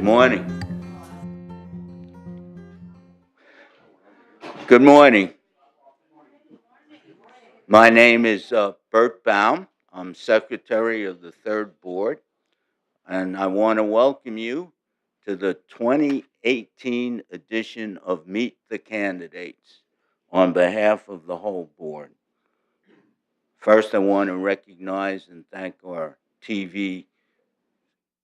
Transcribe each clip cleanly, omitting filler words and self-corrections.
morning. Good morning. My name is Bert Baum. I'm Secretary of the Third Board, and I want to welcome you to the 2018 edition of Meet the Candidates on behalf of the whole board. First, I want to recognize and thank our TV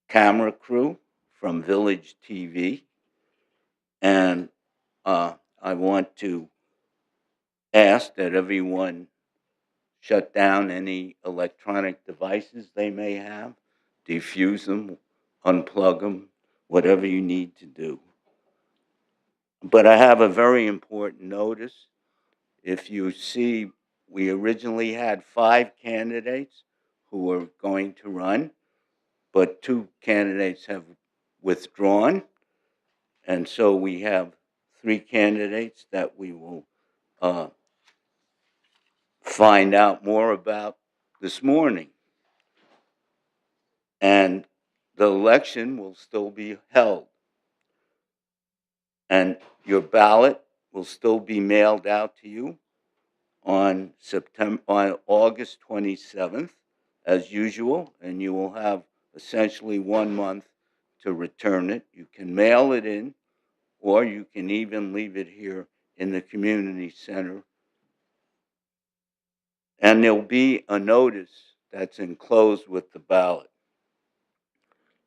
camera crew from Village TV, and I want to ask that everyone shut down any electronic devices they may have, defuse them, unplug them, whatever you need to do. But I have a very important notice. If you see, we originally had 5 candidates who were going to run, but 2 candidates have withdrawn. And so we have 3 candidates that we will uh, find out more about this morning. And the election will still be held. And your ballot will still be mailed out to you on August 27th, as usual, and you will have essentially 1 month to return it. You can mail it in, or you can even leave it here in the community center. And there'll be a notice that's enclosed with the ballot.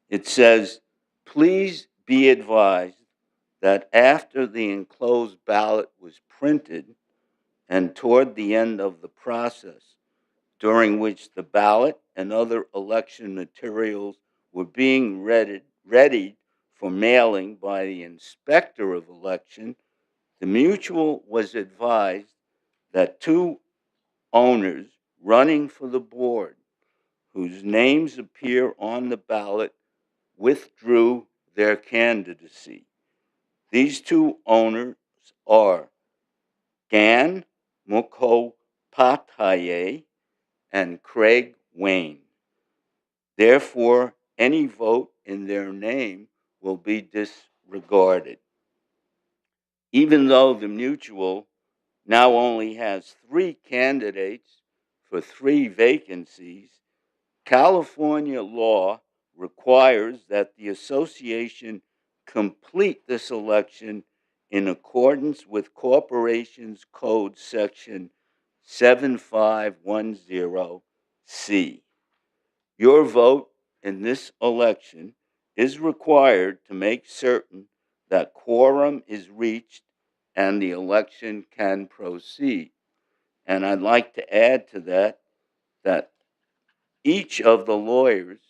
It says, please be advised that after the enclosed ballot was printed and toward the end of the process, during which the ballot and other election materials were being readied for mailing by the inspector of election, the mutual was advised that 2 owners running for the board whose names appear on the ballot withdrew their candidacy. These 2 owners are Gan Mukhopadhyay and Craig Wayne. Therefore, any vote in their name will be disregarded. Even though the mutual now only has 3 candidates for 3 vacancies, California law requires that the association complete this election in accordance with Corporations Code Section 7510C. Your vote in this election is required to make certain that quorum is reached and the election can proceed. And I'd like to add to that each of the lawyers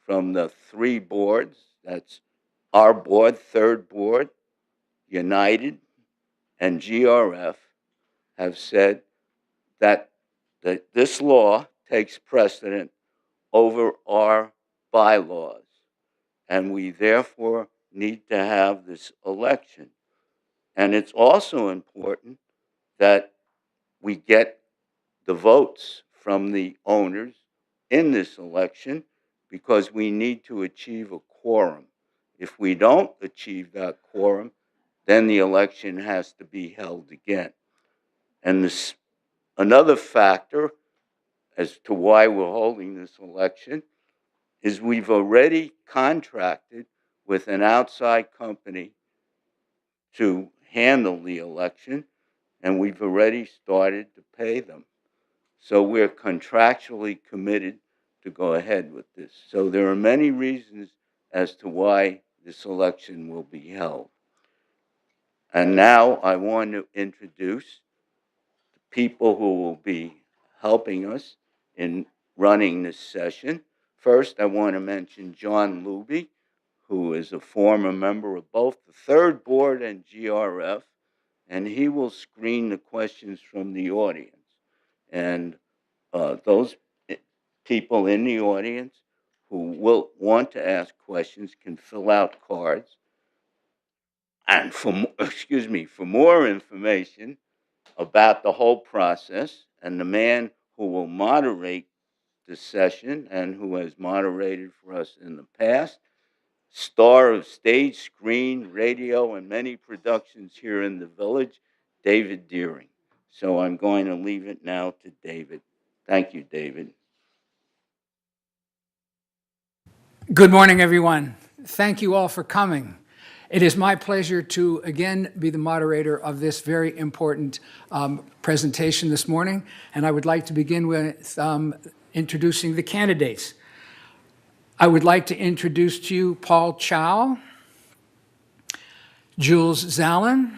from the 3 boards, that's our board, Third Board, United, and GRF, have said that this law takes precedent over our bylaws, and we therefore need to have this election. And it's also important that we get the votes from the owners in this election because we need to achieve a quorum. If we don't achieve that quorum, then the election has to be held again. And another factor as to why we're holding this election is we've already contracted with an outside company to handle the election, and we've already started to pay them. So we're contractually committed to go ahead with this. So there are many reasons as to why this election will be held. And now I want to introduce the people who will be helping us in running this session. First, I want to mention John Luby, who is a former member of both the Third Board and GRF, and he will screen the questions from the audience. And those people in the audience who will want to ask questions can fill out cards. And for more information about the whole process and the man who will moderate the session and who has moderated for us in the past, star of stage, screen, radio, and many productions here in the village, David Deering. So I'm going to leave it now to David. Thank you, David. Good morning, everyone. Thank you all for coming. It is my pleasure to again be the moderator of this very important presentation this morning, and I would like to begin with introducing the candidates. I would like to introduce to you Paul Chow, Jules Zallen,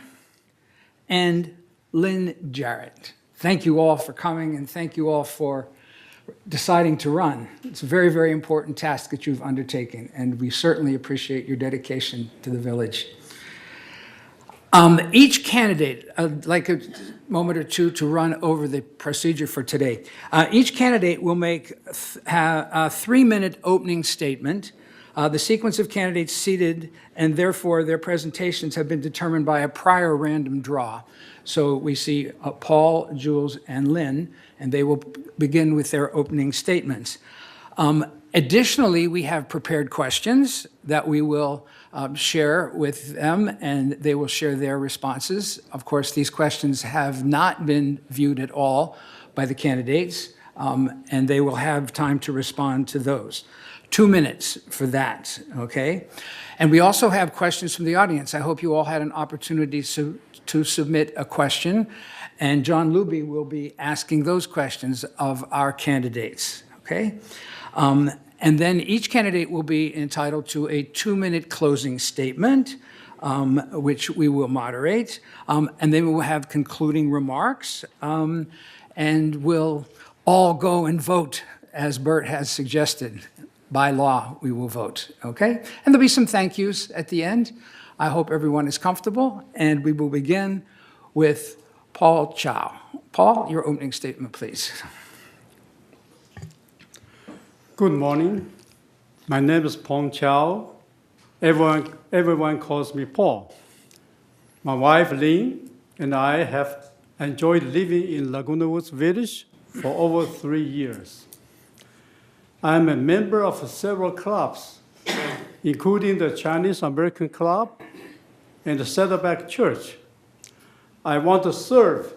and Lynn Jarrett. Thank you all for coming, and thank you all for deciding to run. It's a very, very important task that you've undertaken, and we certainly appreciate your dedication to the village. Each candidate, I'd like a moment or two to run over the procedure for today. Each candidate will make a 3-minute opening statement. The sequence of candidates seated and therefore their presentations have been determined by a prior random draw. So we see Paul, Jules, and Lynn, and they will begin with their opening statements. Additionally, we have prepared questions that we will share with them, and they will share their responses. Of course, these questions have not been viewed at all by the candidates, and they will have time to respond to those. 2 minutes for that, okay? And we also have questions from the audience. I hope you all had an opportunity to submit a question, and John Luby will be asking those questions of our candidates, okay? And then each candidate will be entitled to a 2-minute closing statement, which we will moderate, and then we will have concluding remarks, and we'll all go and vote, as Bert has suggested. By law, we will vote, okay? And there'll be some thank yous at the end. I hope everyone is comfortable, and we will begin with Paul Chow. Paul, your opening statement, please. Good morning. My name is Paul Chow. Everyone calls me Paul. My wife, Lynn, and I have enjoyed living in Laguna Woods Village for over 3 years. I'm a member of several clubs, including the Chinese American Club and the Saddleback Church. I want to serve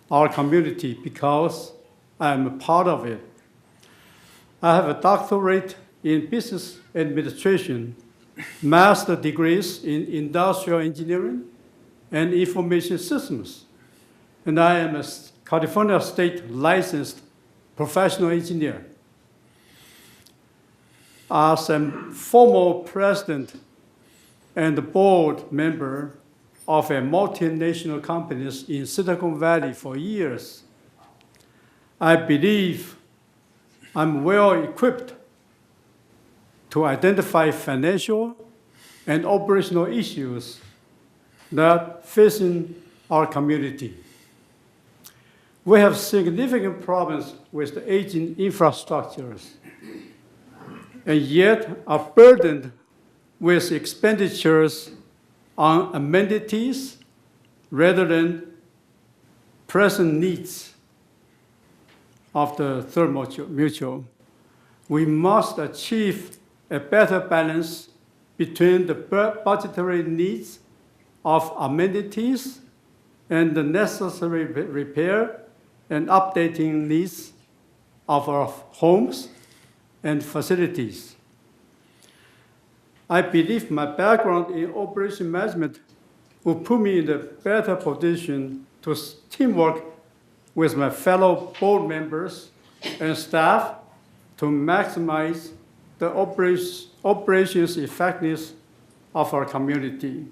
our community because I'm a part of it. I have a doctorate in business administration, master's degrees in industrial engineering and information systems, and I am a California State licensed professional engineer. As a former president and board member of a multinational companies in Silicon Valley for years, I believe I'm well equipped to identify financial and operational issues that facing our community. We have significant problems with the aging infrastructures, and yet are burdened with expenditures on amenities rather than present needs of the Third Mutual. We must achieve a better balance between the budgetary needs of amenities and the necessary repair and updating needs of our homes and facilities. I believe my background in operation management will put me in a better position to teamwork with my fellow board members and staff to maximize the operations effectiveness of our community.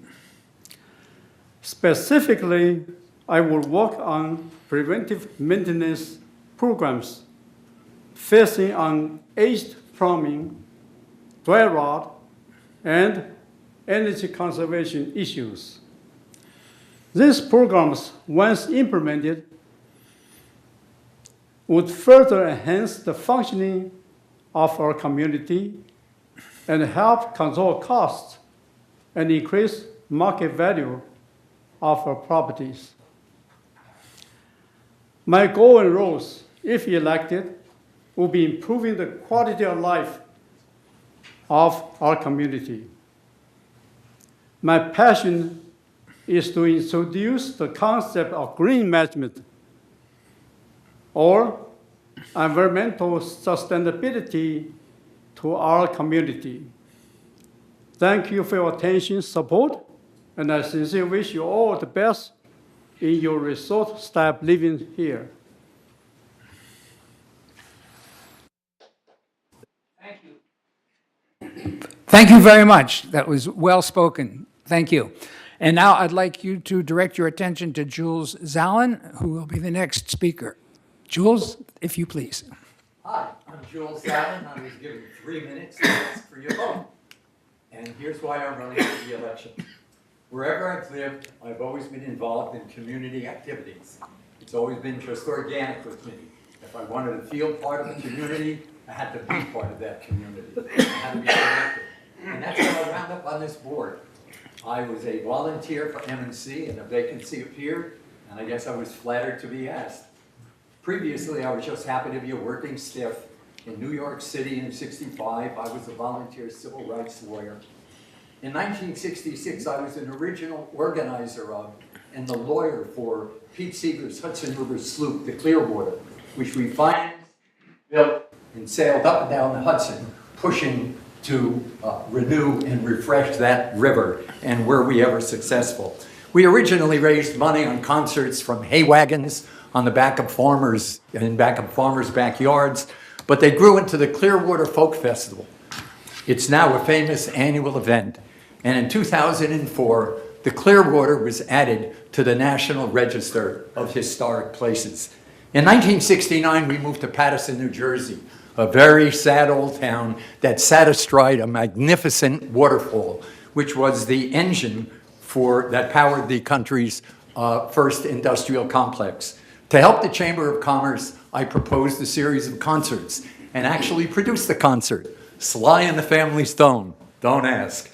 Specifically, I will work on preventive maintenance programs focusing on aged plumbing, dry rot, and energy conservation issues. These programs, once implemented, would further enhance the functioning of our community and help control costs and increase market value of our properties. My goal and roles, if elected, will be improving the quality of life of our community. My passion is to introduce the concept of green management or environmental sustainability to our community. Thank you for your attention, support, and I sincerely wish you all the best in your resort staff living here. Thank you very much. That was well spoken. Thank you. And now I'd like you to direct your attention to Jules Zallen, who will be the next speaker. Jules, if you please. Hi, I'm Jules Zallen. I was given 3 minutes to ask for your vote. And here's why I'm running for the election. Wherever I've lived, I've always been involved in community activities. It's always been just organic with me. If I wanted to feel part of the community, I had to be part of that community. I had to be connected. And that's how I wound up on this board. I was a volunteer for M&C, and a vacancy appeared, and I guess I was flattered to be asked. Previously, I was just happy to be a working stiff. In New York City in '65, I was a volunteer civil rights lawyer. In 1966, I was an original organizer of and the lawyer for Pete Seeger's Hudson River sloop, the Clearwater, which we financed, built, and sailed up and down the Hudson, pushing to renew and refresh that river, and were we ever successful. We originally raised money on concerts from hay wagons on the back of farmers, in back of farmers' backyards, but they grew into the Clearwater Folk Festival. It's now a famous annual event, and in 2004, the Clearwater was added to the National Register of Historic Places. In 1969, we moved to Paterson, New Jersey, a very sad old town that sat astride a magnificent waterfall, which was the engine that powered the country's first industrial complex. To help the Chamber of Commerce, I proposed a series of concerts and actually produced the concert, Sly and the Family Stone, don't ask.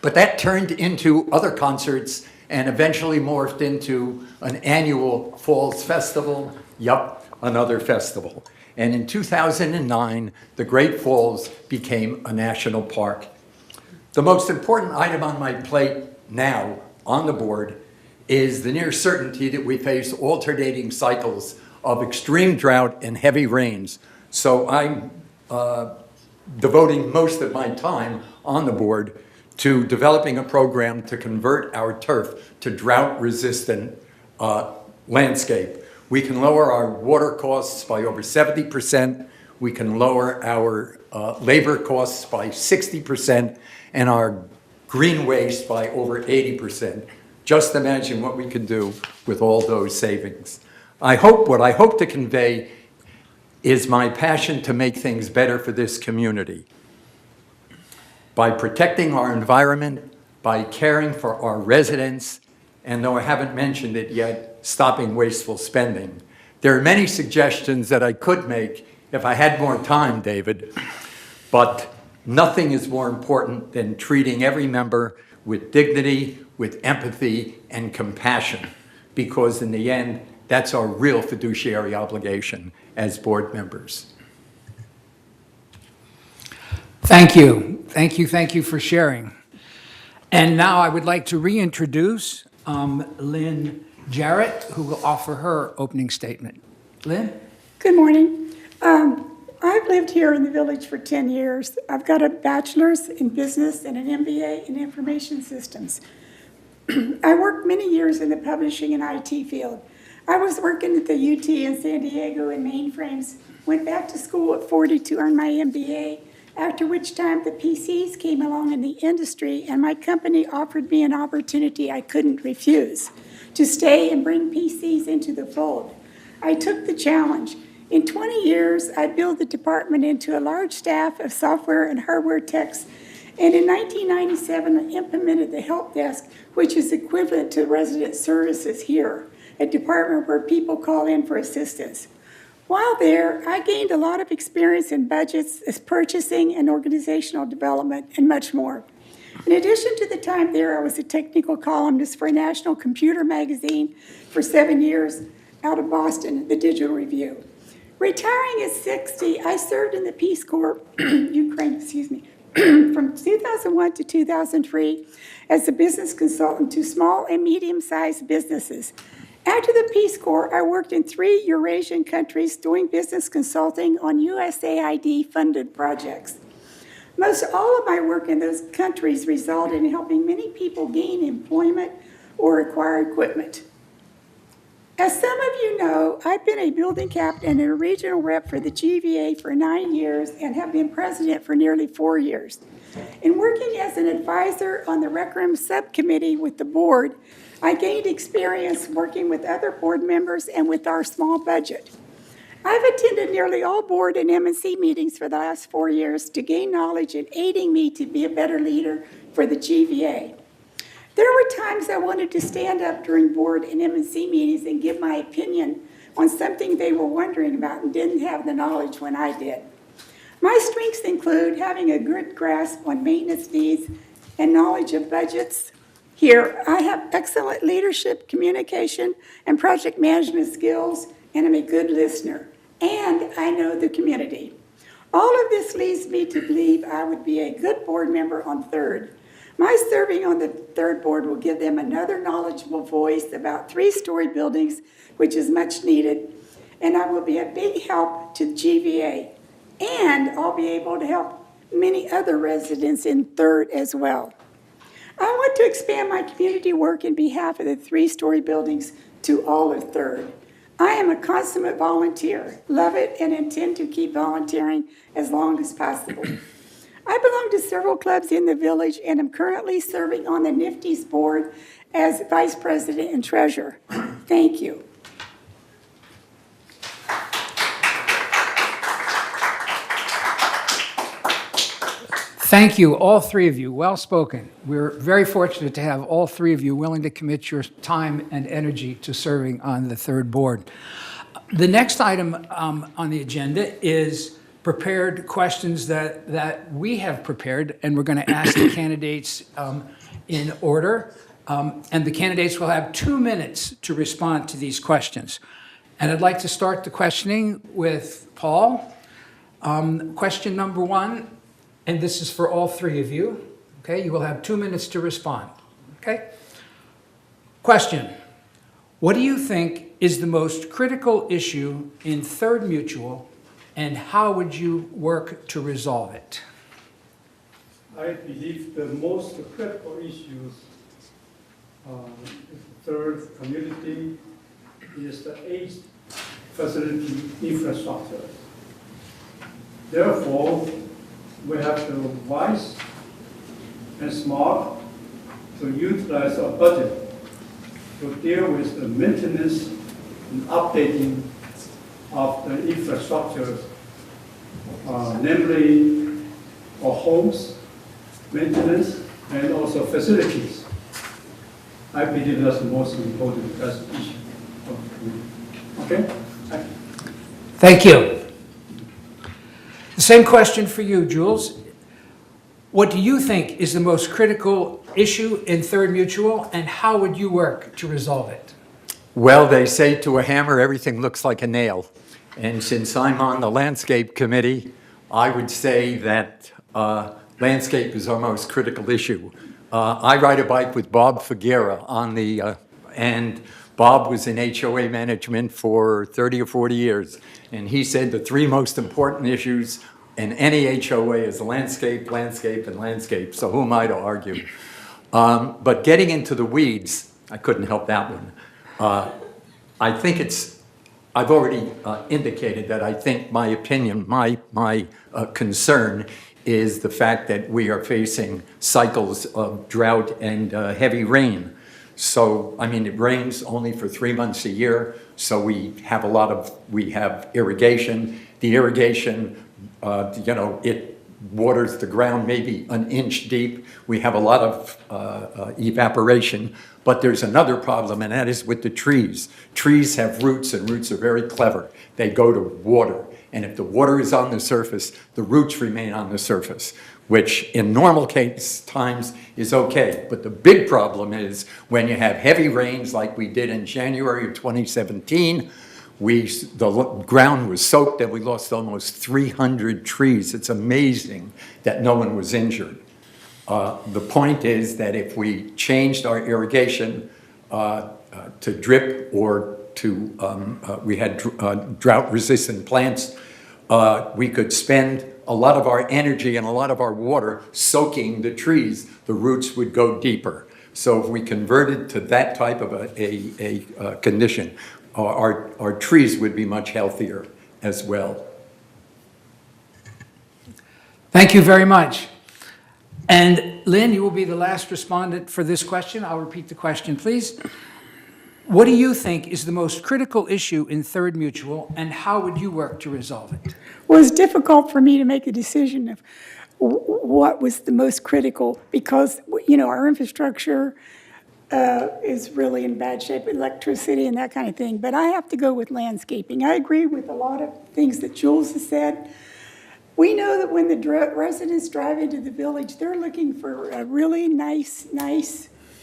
But that turned into other concerts and eventually morphed into an annual Falls Festival, another festival. And in 2009, the Great Falls became a national park. The most important item on my plate now on the board is the near certainty that we face alternating cycles of extreme drought and heavy rains. So I'm devoting most of my time on the board to developing a program to convert our turf to drought-resistant landscape. We can lower our water costs by over 70%. We can lower our labor costs by 60% and our green waste by over 80%. Just imagine what we can do with all those savings. What I hope to convey is my passion to make things better for this community. By protecting our environment, by caring for our residents, and though I haven't mentioned it yet, stopping wasteful spending. There are many suggestions that I could make if I had more time, David, but nothing is more important than treating every member with dignity, with empathy, and compassion, because in the end, that's our real fiduciary obligation as board members. Thank you. Thank you. Thank you for sharing. And now I would like to reintroduce Lynn Jarrett, who will offer her opening statement. Lynn? Good morning. I've lived here in the village for 10 years. I've got a bachelor's in business and an MBA in information systems. I worked many years in the publishing and IT field. I was working at the UT in San Diego in mainframes, went back to school at 40 to earn my MBA, after which time the PCs came along in the industry and my company offered me an opportunity I couldn't refuse, to stay and bring PCs into the fold. I took the challenge. In 20 years, I built the department into a large staff of software and hardware techs, and in 1997, I implemented the help desk, which is equivalent to resident services here, a department where people call in for assistance. While there, I gained a lot of experience in budgets, purchasing, and organizational development, and much more. In addition to the time there, I was a technical columnist for a national computer magazine for 7 years out of Boston, the Digital Review. Retiring at 60, I served in the Peace Corps, Ukraine, excuse me, from 2001 to 2003 as a business consultant to small and medium-sized businesses. After the Peace Corps, I worked in 3 Eurasian countries doing business consulting on USAID-funded projects. Most all of my work in those countries resulted in helping many people gain employment or acquire equipment. As some of you know, I've been a building captain and a regional rep for the GVA for 9 years and have been president for nearly 4 years. In working as an advisor on the Rec Room subcommittee with the board, I gained experience working with other board members and with our small budget. I've attended nearly all board and M&C meetings for the last 4 years to gain knowledge and aiding me to be a better leader for the GVA. There were times I wanted to stand up during board and M&C meetings and give my opinion on something they were wondering about and didn't have the knowledge when I did. My strengths include having a good grasp on maintenance needs and knowledge of budgets. Here, I have excellent leadership, communication, and project management skills, and I'm a good listener, and I know the community. All of this leads me to believe I would be a good board member on third. My serving on the third board will give them another knowledgeable voice about 3-story buildings, which is much needed, and I will be a big help to GVA, and I'll be able to help many other residents in third as well. I want to expand my community work in behalf of the 3-story buildings to all of third. I am a consummate volunteer, love it, and intend to keep volunteering as long as possible. I belong to several clubs in the village and am currently serving on the NIFTY's board as vice president and treasurer. Thank you. Thank you, all 3 of you. Well spoken. We're very fortunate to have all 3 of you willing to commit your time and energy to serving on the third board. The next item on the agenda is prepared questions that we have prepared, and we're going to ask the candidates in order. And the candidates will have 2 minutes to respond to these questions. And I'd like to start the questioning with Paul. Question number 1, and this is for all 3 of you. Okay, you will have 2 minutes to respond. Okay? Question: what do you think is the most critical issue in Third Mutual, and how would you work to resolve it? I believe the most critical issues in the third community is the age facility infrastructure. Therefore, we have to wise and smart to utilize our budget to deal with the maintenance and updating of the infrastructure, namely our homes, maintenance, and also facilities. I believe that's the most important issue. Okay? Thank you. The same question for you, Jules. What do you think is the most critical issue in Third Mutual, and how would you work to resolve it? Well, they say to a hammer, everything looks like a nail. And since I'm on the landscape committee, I would say that landscape is our most critical issue. I ride a bike with Bob Figuera and Bob was in HOA management for 30 or 40 years. And he said the 3 most important issues in any HOA is landscape, landscape, and landscape. So who am I to argue? But getting into the weeds, I couldn't help that one. I think I've already indicated that I think my opinion, my concern is the fact that we are facing cycles of drought and heavy rain. So, I mean, it rains only for 3 months a year, so we have irrigation. The irrigation, it waters the ground maybe an inch deep. We have a lot of evaporation, but there's another problem, and that is with the trees. Trees have roots, and roots are very clever. They go to water, and if the water is on the surface, the roots remain on the surface, which in normal times is okay. But the big problem is when you have heavy rains like we did in January of 2017, ground was soaked and we lost almost 300 trees. It's amazing that no one was injured. The point is that if we changed our irrigation to drip or to, we had drought-resistant plants, we could spend a lot of our energy and a lot of our water soaking the trees. The roots would go deeper. So if we converted to that type of a condition, our trees would be much healthier as well. Thank you very much. And Lynn, you will be the last respondent for this question. I'll repeat the question, please. What do you think is the most critical issue in Third Mutual, and how would you work to resolve it? Well, it's difficult for me to make a decision of what was the most critical because, you know, our infrastructure is really in bad shape, electricity and that kind of thing. But I have to go with landscaping. I agree with a lot of things that Jules has said. We know that when the residents drive into the village, they're looking for a really nice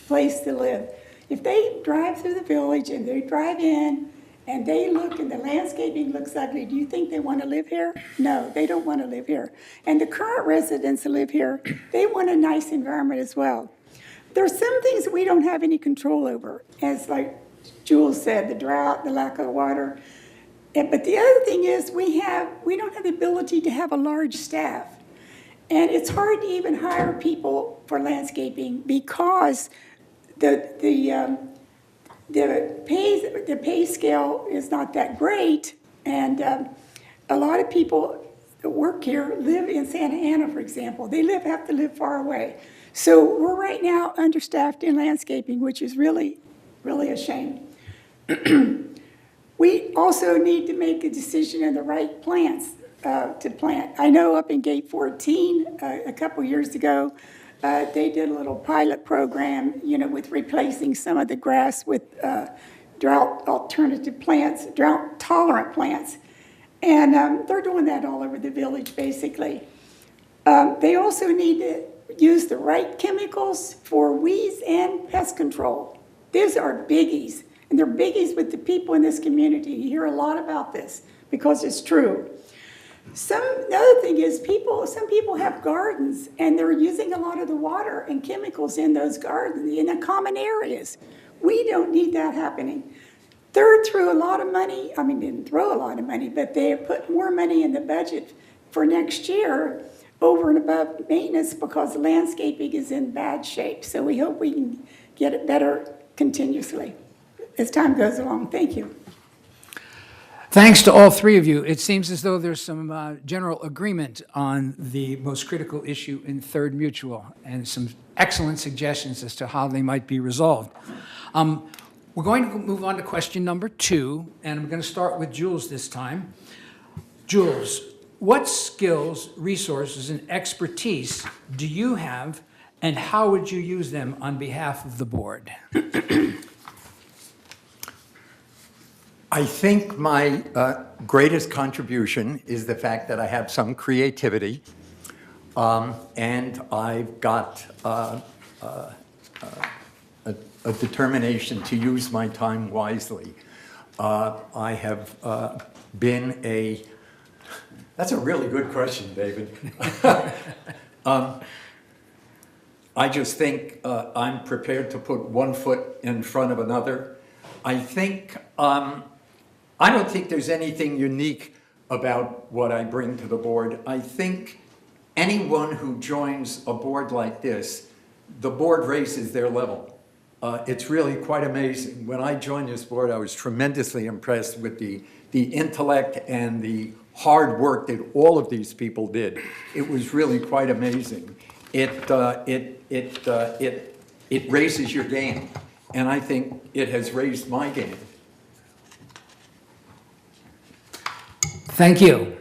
place to live. If they drive through the village and they drive in and they look and the landscaping looks ugly, do you think they want to live here? No, they don't want to live here. And the current residents that live here, they want a nice environment as well. There are some things that we don't have any control over, as like Jules said, the drought, the lack of water. But the other thing is we don't have the ability to have a large staff. And it's hard to even hire people for landscaping because the pay scale is not that great. And a lot of people that work here live in Santa Ana, for example. They have to live far away. So we're right now understaffed in landscaping, which is really, really a shame. We also need to make a decision on the right plants to plant. I know up in Gate 14 a couple years ago, they did a little pilot program, you know, with replacing some of the grass with drought-alternative plants, drought-tolerant plants. And they're doing that all over the village, basically. They also need to use the right chemicals for weeds and pest control. These are biggies. And they're biggies with the people in this community. You hear a lot about this because it's true. The other thing is some people have gardens and they're using a lot of the water and chemicals in those gardens, in the common areas. We don't need that happening. Third threw a lot of money, didn't throw a lot of money, but they put more money in the budget for next year over and above maintenance because landscaping is in bad shape. So we hope we can get it better continuously as time goes along. Thank you. Thanks to all three of you. It seems as though there's some general agreement on the most critical issue in Third Mutual and some excellent suggestions as to how they might be resolved. We're going to move on to question number 2, and I'm going to start with Jules this time. Jules, what skills, resources, and expertise do you have, and how would you use them on behalf of the board? I think my greatest contribution is the fact that I have some creativity, and I've got a determination to use my time wisely. I have been a... That's a really good question, David. I just think I'm prepared to put one foot in front of another. I think... I don't think there's anything unique about what I bring to the board. I think anyone who joins a board like this, the board raises their level. It's really quite amazing. When I joined this board, I was tremendously impressed with the intellect and the hard work that all of these people did. It was really quite amazing. It raises your game, and I think it has raised my game. Thank you.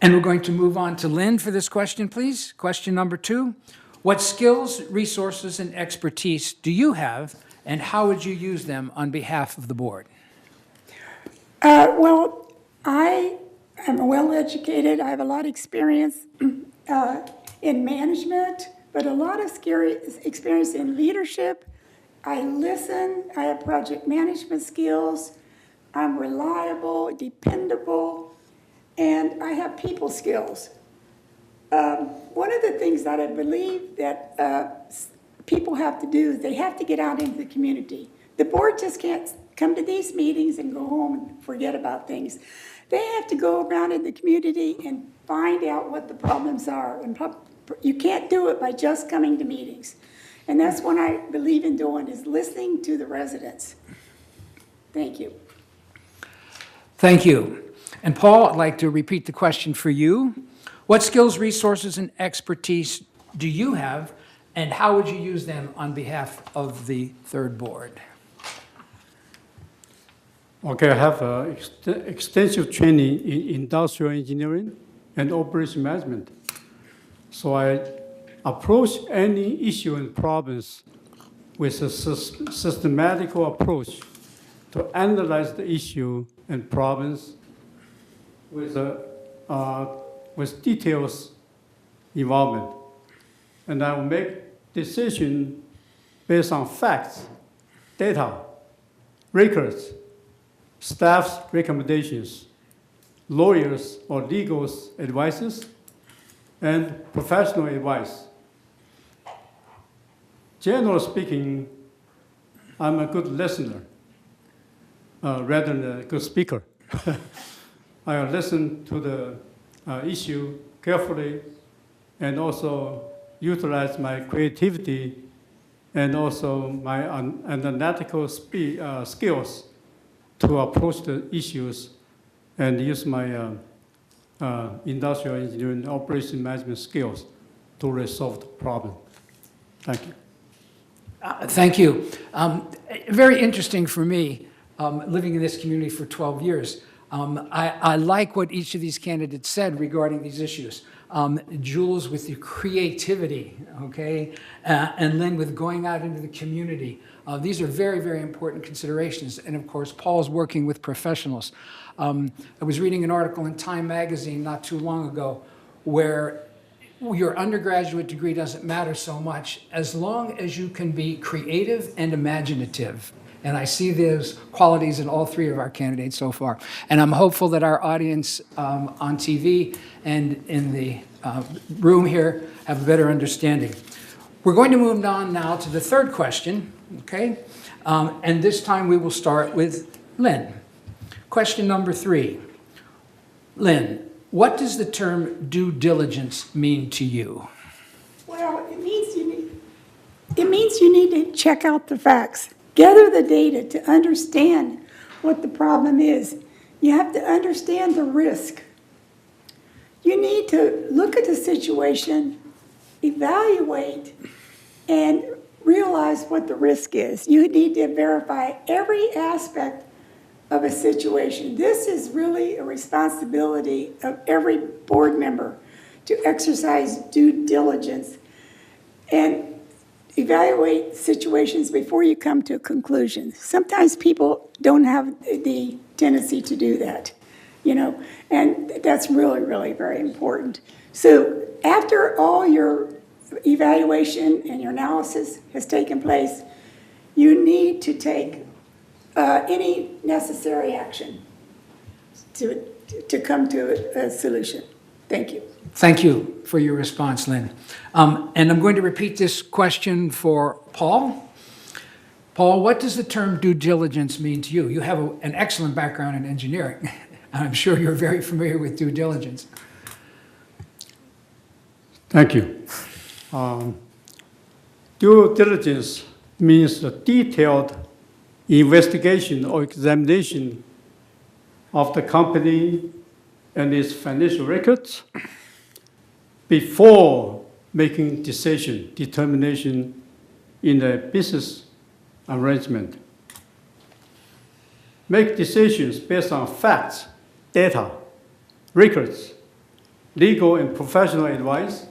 And we're going to move on to Lynn for this question, please. Question number 2. What skills, resources, and expertise do you have, and how would you use them on behalf of the board? Well, I am well-educated. I have a lot of experience in management, but a lot of experience in leadership. I listen. I have project management skills. I'm reliable, dependable, and I have people skills. One of the things that I believe that people have to do is they have to get out into the community. The board just can't come to these meetings and go home and forget about things. They have to go around in the community and find out what the problems are. And you can't do it by just coming to meetings. And that's what I believe in doing, is listening to the residents. Thank you. Thank you. And Paul, I'd like to repeat the question for you. What skills, resources, and expertise do you have, and how would you use them on behalf of the third board? Okay, I have extensive training in industrial engineering and operation management. So I approach any issue and problems with a systematical approach to analyze the issue and problems with details involvement. And I will make decisions based on facts, data, records, staff's recommendations, lawyers or legal advices, and professional advice. Generally speaking, I'm a good listener rather than a good speaker. I listen to the issue carefully and also utilize my creativity and also my analytical skills to approach the issues and use my industrial engineering operation management skills to resolve the problem. Thank you. Thank you. Very interesting for me, living in this community for 12 years. I like what each of these candidates said regarding these issues. Jules with the creativity, okay, and Lynn with going out into the community. These are very, very important considerations. And of course, Paul's working with professionals. I was reading an article in Time magazine not too long ago where your undergraduate degree doesn't matter so much as long as you can be creative and imaginative. And I see those qualities in all three of our candidates so far. And I'm hopeful that our audience on TV and in the room here have a better understanding. We're going to move on now to the third question, okay? And this time we will start with Lynn. Question number 3. Lynn, what does the term due diligence mean to you? Well, it means you need to check out the facts. Gather the data to understand what the problem is. You have to understand the risk. You need to look at the situation, evaluate, and realize what the risk is. You need to verify every aspect of a situation. This is really a responsibility of every board member to exercise due diligence and evaluate situations before you come to a conclusion. Sometimes people don't have the tendency to do that, and that's really, really very important. So after all your evaluation and your analysis has taken place, you need to take any necessary action to come to a solution. Thank you. Thank you for your response, Lynn. And I'm going to repeat this question for Paul. Paul, what does the term due diligence mean to you? You have an excellent background in engineering. I'm sure you're very familiar with due diligence. Thank you. Due diligence means a detailed investigation or examination of the company and its financial records before making determination in a business arrangement. Make decisions based on facts, data, records, legal and professional advice,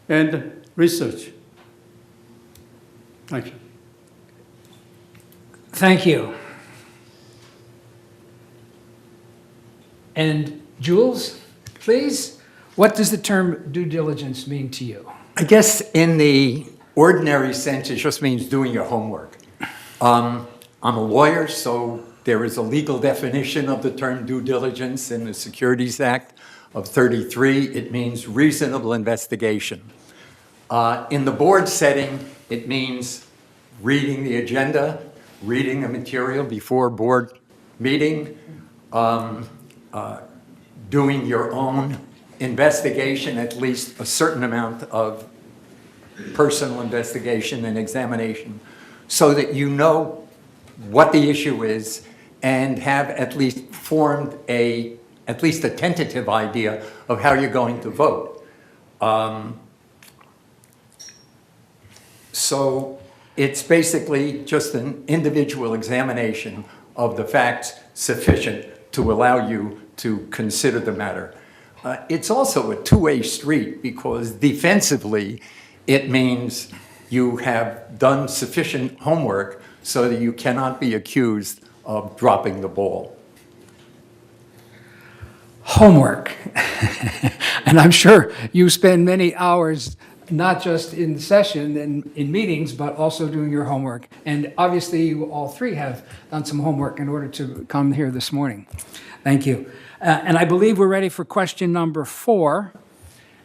and research. Thank you. Thank you. And Jules, please, what does the term due diligence mean to you? I guess in the ordinary sense, it just means doing your homework. I'm a lawyer, so There is a legal definition of the term due diligence in the Securities Act of 33. It means reasonable investigation. In the board setting, it means reading the agenda, reading the material before board meeting, doing your own investigation, at least a certain amount of personal investigation and examination, so that you know what the issue is and have at least formed at least a tentative idea of how you're going to vote. So it's basically just an individual examination of the facts sufficient to allow you to consider the matter. It's also a two-way street because defensively, it means you have done sufficient homework so that you cannot be accused of dropping the ball. Homework. And I'm sure you spend many hours, not just in session and in meetings, but also doing your homework. And obviously, you all three have done some homework in order to come here this morning. Thank you. And I believe we're ready for question number 4.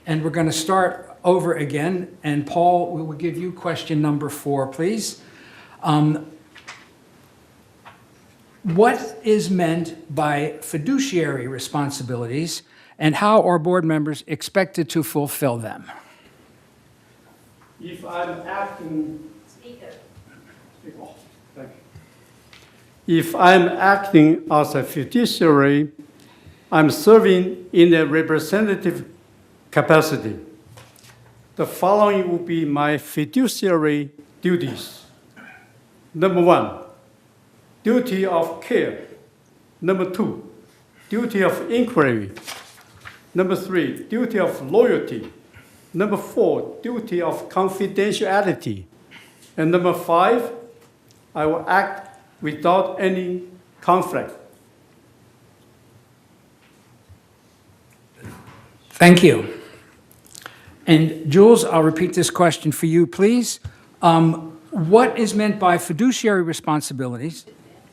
And we're going to start over again. And Paul, we will give you question number 4, please. What is meant by fiduciary responsibilities, and how are board members expected to fulfill them? If I'm acting... Speaker. Oh, thank you. If I'm acting as a fiduciary, I'm serving in a representative capacity. The following will be my fiduciary duties. Number 1, duty of care. Number 2, duty of inquiry. Number 3, duty of loyalty. Number 4, duty of confidentiality. And number 5, I will act without any conflict. Thank you. And Jules, I'll repeat this question for you, please. What is meant by fiduciary responsibilities,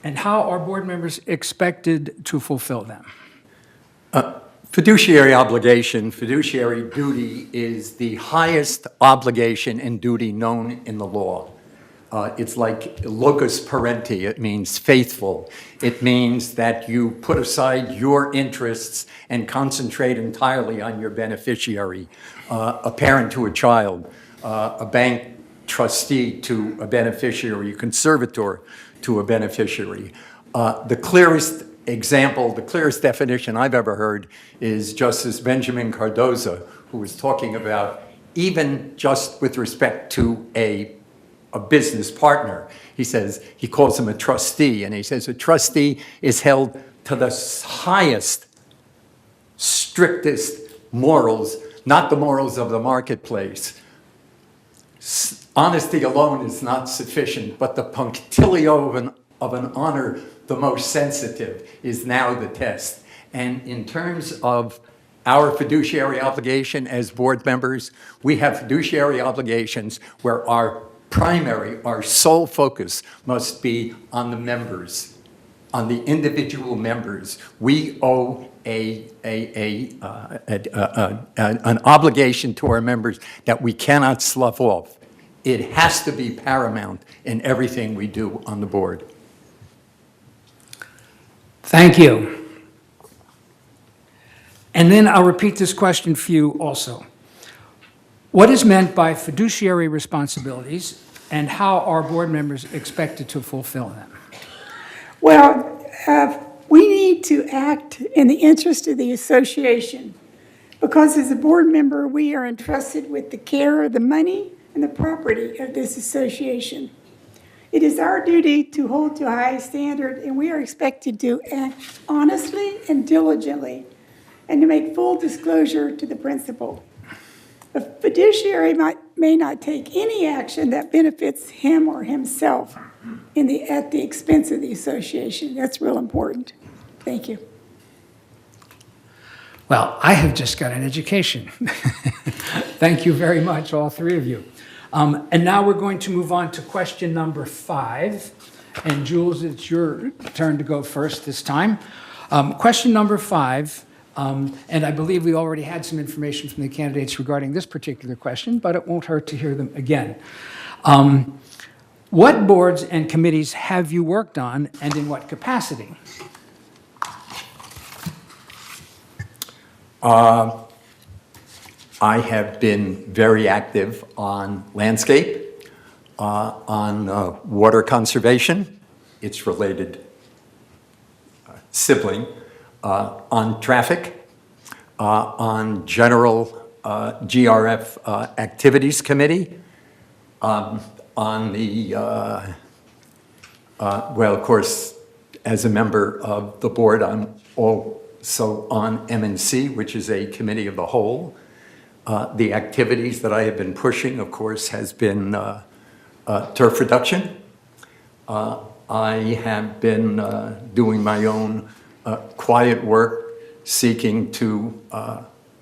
and how are board members expected to fulfill them? Fiduciary obligation, fiduciary duty is the highest obligation and duty known in the law. It's like locus parenti. It means faithful. It means that you put aside your interests and concentrate entirely on your beneficiary, a parent to a child, a bank trustee to a beneficiary, a conservator to a beneficiary. The clearest example, the clearest definition I've ever heard is Justice Benjamin Cardozo, who was talking about even just with respect to a business partner. He says, he calls him a trustee, and he says a trustee is held to the highest, strictest morals, not the morals of the marketplace. Honesty alone is not sufficient, but the punctilio of an honor, the most sensitive, is now the test. And in terms of our fiduciary obligation as board members, we have fiduciary obligations where our sole focus must be on the members, on the individual members. We owe an obligation to our members that we cannot slough off. It has to be paramount in everything we do on the board. Thank you. And then I'll repeat this question for you also. What is meant by fiduciary responsibilities, and how are board members expected to fulfill them? Well, we need to act in the interest of the association, because as a board member, we are entrusted with the care of the money and the property of this association. It is our duty to hold to a high standard, and we are expected to act honestly and diligently, and to make full disclosure to the principal. A fiduciary may not take any action that benefits him or himself at the expense of the association. That's real important. Thank you. Well, I have just got an education. Thank you very much, all three of you. And now we're going to move on to question number 5. And Jules, it's your turn to go first this time. Question number 5, and I believe we already had some information from the candidates regarding this particular question, but it won't hurt to hear them again. What boards and committees have you worked on, and in what capacity? I have been very active on landscape, on water conservation, its related sibling, on traffic, on general GRF activities committee, on the, well, of course, as a member of the board, I'm also on M&C, which is a committee of the whole. The activities that I have been pushing, of course, has been turf reduction. I have been doing my own quiet work, seeking to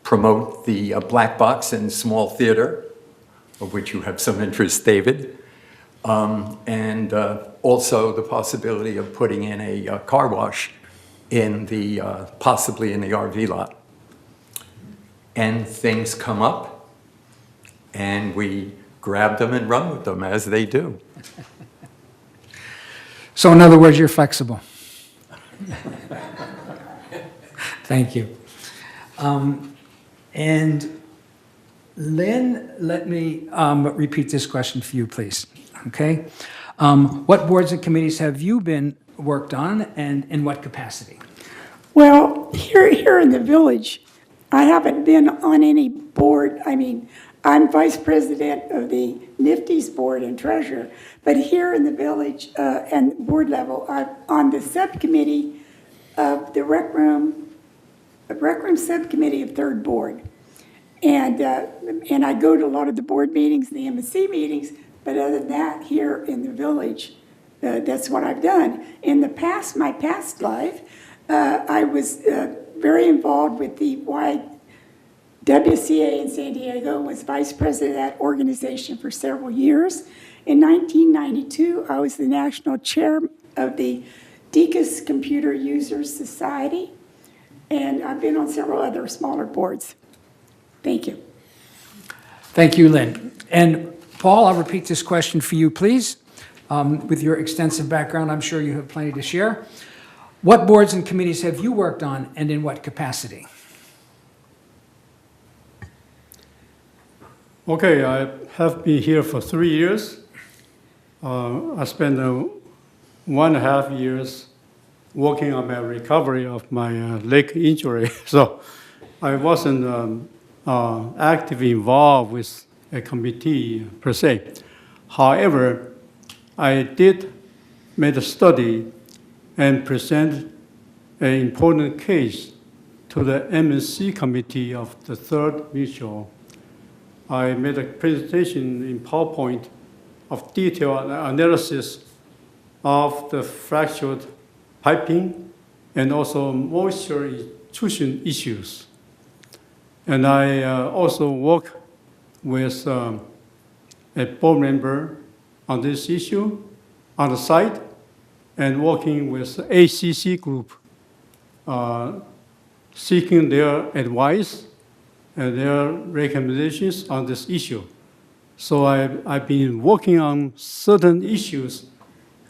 promote the black box and small theater, of which you have some interest, David. And also the possibility of putting in a car wash in the, possibly in the RV lot. And things come up, and we grab them and run with them, as they do. So in other words, you're flexible. Thank you. And Lynn, let me repeat this question for you, please. Okay? What boards and committees have you been worked on, and in what capacity? Well, here in the village, I haven't been on any board. I mean, I'm vice president of the NIFTY's board and treasurer, but here in the village and board level, I'm on the subcommittee of the rec room subcommittee of third board. And I go to a lot of the board meetings, the MSC meetings, but other than that, here in the village, that's what I've done. In the past, my past life, I was very involved with the YWCA in San Diego, was vice president of that organization for several years. In 1992, I was the national chair of the DECUS Computer Users Society, and I've been on several other smaller boards. Thank you. Thank you, Lynn. And Paul, I'll repeat this question for you, please. With your extensive background, I'm sure you have plenty to share. What boards and committees have you worked on, and in what capacity? Okay, I have been here for 3 years. I spent 1.5 years working on my recovery of my leg injury. So I wasn't actively involved with a committee per se. However, I did make a study and present an important case to the MSC committee of the Third Mutual. I made a presentation in PowerPoint of detailed analysis of the fractured piping and also moisture intrusion issues. And I also work with a board member on this issue on the site and working with ACC group, seeking their advice and their recommendations on this issue. So I've been working on certain issues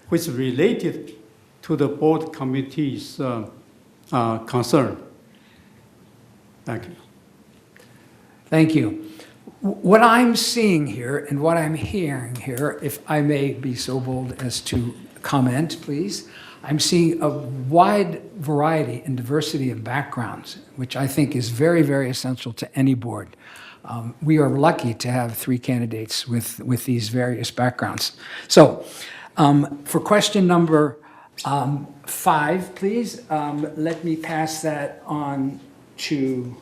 which related to the board committee's concern. Thank you. Thank you. What I'm seeing here and what I'm hearing here, if I may be so bold as to comment, please, I'm seeing a wide variety and diversity of backgrounds, which I think is very, very essential to any board. We are lucky to have 3 candidates with these various backgrounds. So for question number 5, please, let me pass that on to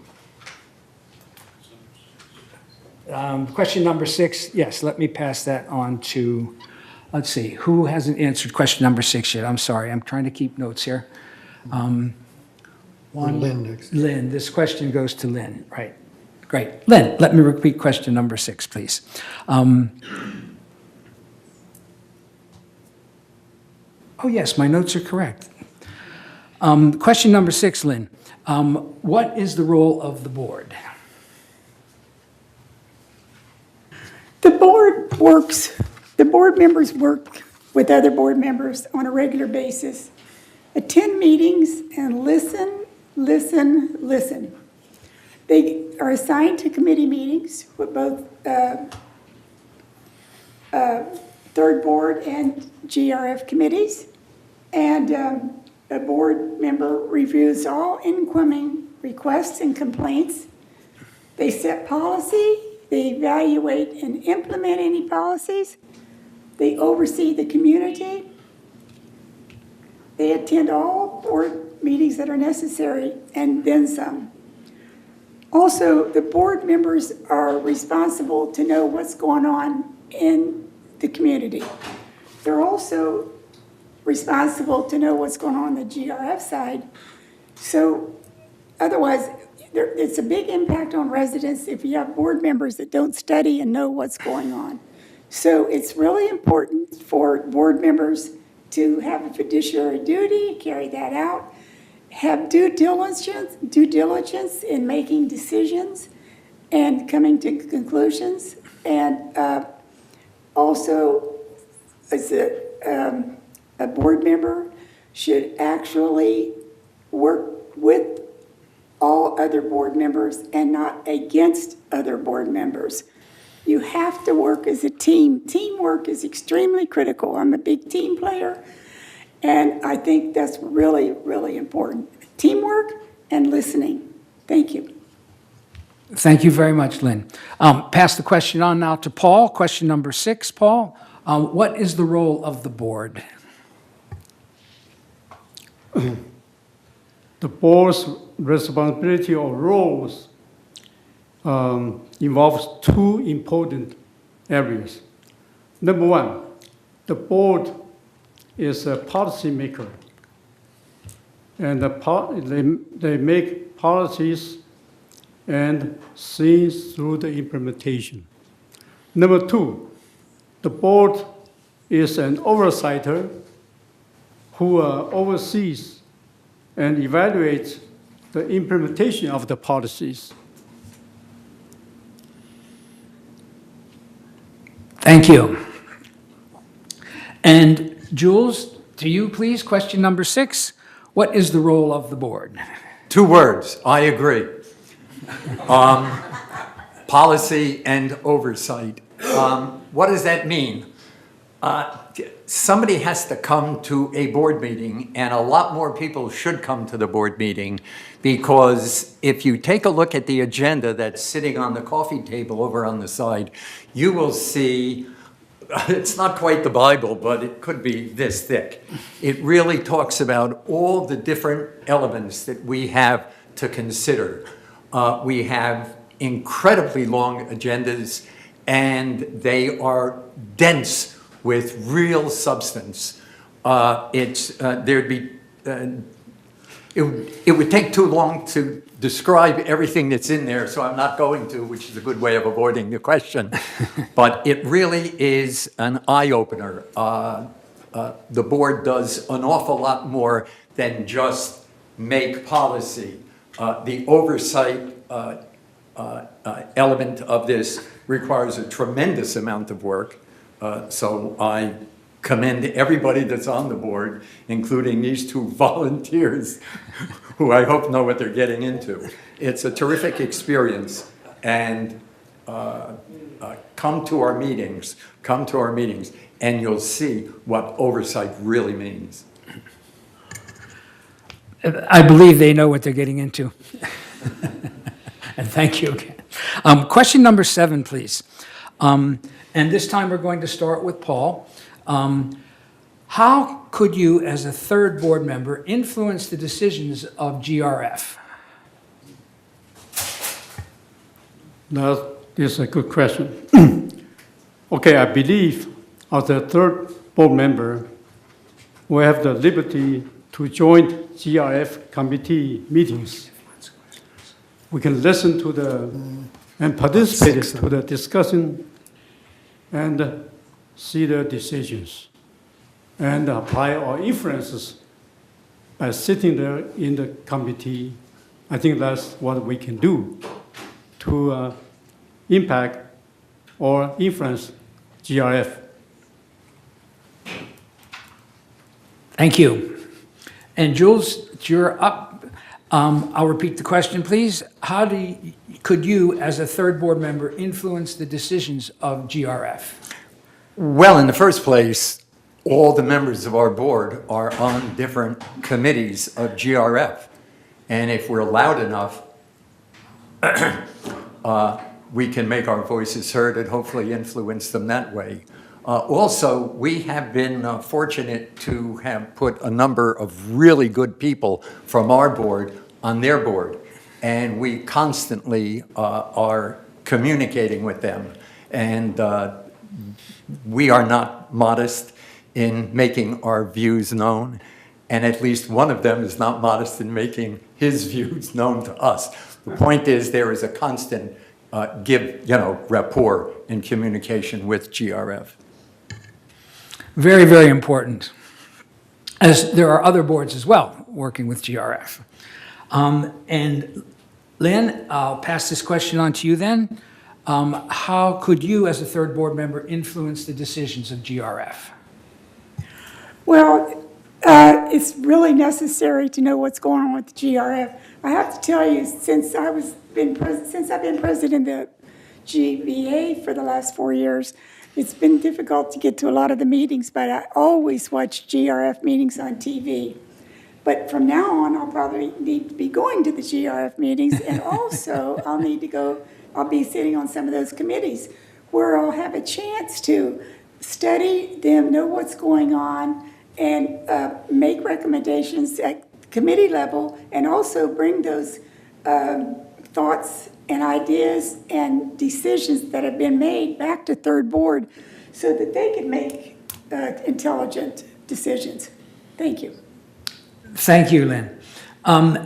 question number 6. Yes, let me pass that on to, let's see, who hasn't answered question number 6 yet? I'm sorry, I'm trying to keep notes here. Lynn next. Lynn, this question goes to Lynn, right? Great. Lynn, let me repeat question number 6, please. Oh, yes, my notes are correct. Question number 6, Lynn. What is the role of the board? The board members work with other board members on a regular basis, attend meetings, and listen. They are assigned to committee meetings with both third board and GRF committees. And a board member reviews all incoming requests and complaints. They set policy, they evaluate and implement any policies. They oversee the community. They attend all board meetings that are necessary and then some. Also, the board members are responsible to know what's going on in the community. They're also responsible to know what's going on the GRF side. So otherwise, it's a big impact on residents if you have board members that don't study and know what's going on. So it's really important for board members to have a fiduciary duty, carry that out, have due diligence in making decisions and coming to conclusions, and also as a board member should actually work with all other board members and not against other board members. You have to work as a team. Teamwork is extremely critical. I'm a big team player, and I think that's really, really important. Teamwork and listening. Thank you. Thank you very much, Lynn. Pass the question on now to Paul. Question number 6, Paul. What is the role of the board? The board's responsibility or roles involves two important areas. Number one, the board is a policymaker, and they make policies and see through the implementation. Number two, the board is an oversighter who oversees and evaluates the implementation of the policies. Thank you. And Jules, to you, please, question number 6. What is the role of the board? 2 words, I agree. Policy and oversight. What does that mean? Somebody has to come to a board meeting, and a lot more people should come to the board meeting, because if you take a look at the agenda that's sitting on the coffee table over on the side, you will see, it's not quite the Bible, but it could be this thick. It really talks about all the different elements that we have to consider. We have incredibly long agendas, and they are dense with real substance. It would take too long to describe everything that's in there, so I'm not going to, which is a good way of avoiding the question. But it really is an eye-opener. The board does an awful lot more than just make policy. The oversight element of this requires a tremendous amount of work. So I commend everybody that's on the board, including these 2 volunteers who I hope know what they're getting into. It's a terrific experience, and come to our meetings, and you'll see what oversight really means. I believe they know what they're getting into. And thank you again. Question number 7, please. And this time we're going to start with Paul. How could you, as a third board member, influence the decisions of GRF? That is a good question. Okay, I believe as a third board member, we have the liberty to join GRF committee meetings. We can listen to and participate to the discussion and see the decisions. and apply our influences by sitting there in the committee. I think that's what we can do to impact or influence GRF. Thank you. And Jules, you're up. I'll repeat the question, please. Could you, as a third board member, influence the decisions of GRF? Well, in the first place, all the members of our board are on different committees of GRF. And if we're loud enough, we can make our voices heard and hopefully influence them that way. Also, we have been fortunate to have put a number of really good people from our board on their board. And we constantly are communicating with them. And we are not modest in making our views known. And at least one of them is not modest in making his views known to us. The point is there is a constant rapport in communication with GRF. Very, very important, as there are other boards as well working with GRF. And Lynn, I'll pass this question on to you then. How could you, as a third board member, influence the decisions of GRF? Well, it's really necessary to know what's going on with the GRF. I have to tell you, since I've been president of the GBA for the last 4 years, it's been difficult to get to a lot of the meetings, but I always watch GRF meetings on TV. But from now on, I'll probably need to be going to the GRF meetings, and also I'll be sitting on some of those committees where I'll have a chance to study them, know what's going on, and make recommendations at committee level, and also bring those thoughts and ideas and decisions that have been made back to third board so that they can make intelligent decisions. Thank you. Thank you, Lynn.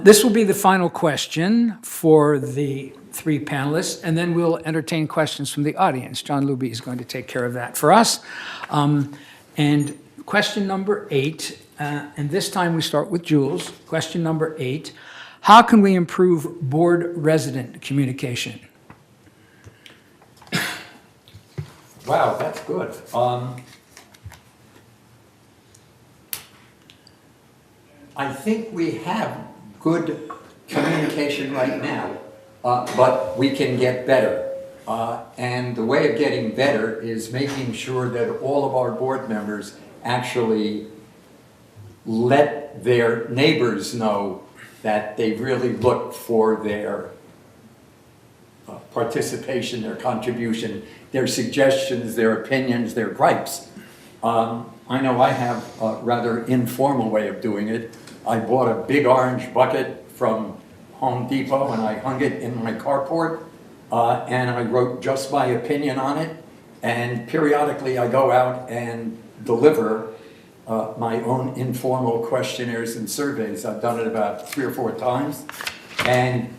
This will be the final question for the three panelists, and then we'll entertain questions from the audience. John Luby is going to take care of that for us. And question number 8, and this time we start with Jules. Question number 8, how can we improve board-resident communication? Wow, that's good. I think we have good communication right now, but we can get better. And the way of getting better is making sure that all of our board members actually let their neighbors know that they really look for their participation, their contribution, their suggestions, their opinions, their gripes. I know I have a rather informal way of doing it. I bought a big orange bucket from Home Depot and I hung it in my carport and I wrote just my opinion on it. And periodically I go out and deliver my own informal questionnaires and surveys. I've done it about 3 or 4 times. And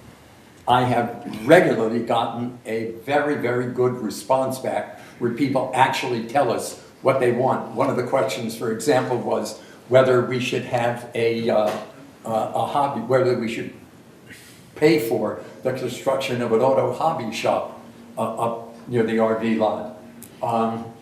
I have regularly gotten a very, very good response back where people actually tell us what they want. One of the questions, for example, was whether we should have a hobby, whether we should pay for the construction of an auto hobby shop up near the RV lot.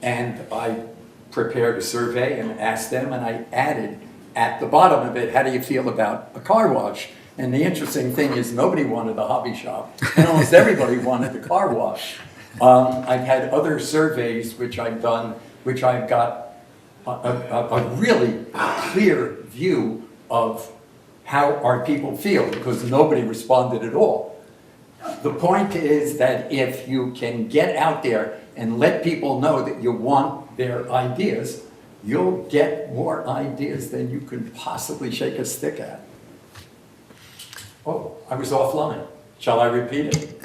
And I prepared a survey and asked them, and I added at the bottom of it, how do you feel about a car wash? And the interesting thing is nobody wanted a hobby shop, and almost everybody wanted a car wash. I've had other surveys which I've done, which I've got a really clear view of how our people feel, because nobody responded at all. The point is that if you can get out there and let people know that you want their ideas, you'll get more ideas than you could possibly shake a stick at. Oh, I was offline. Shall I repeat it?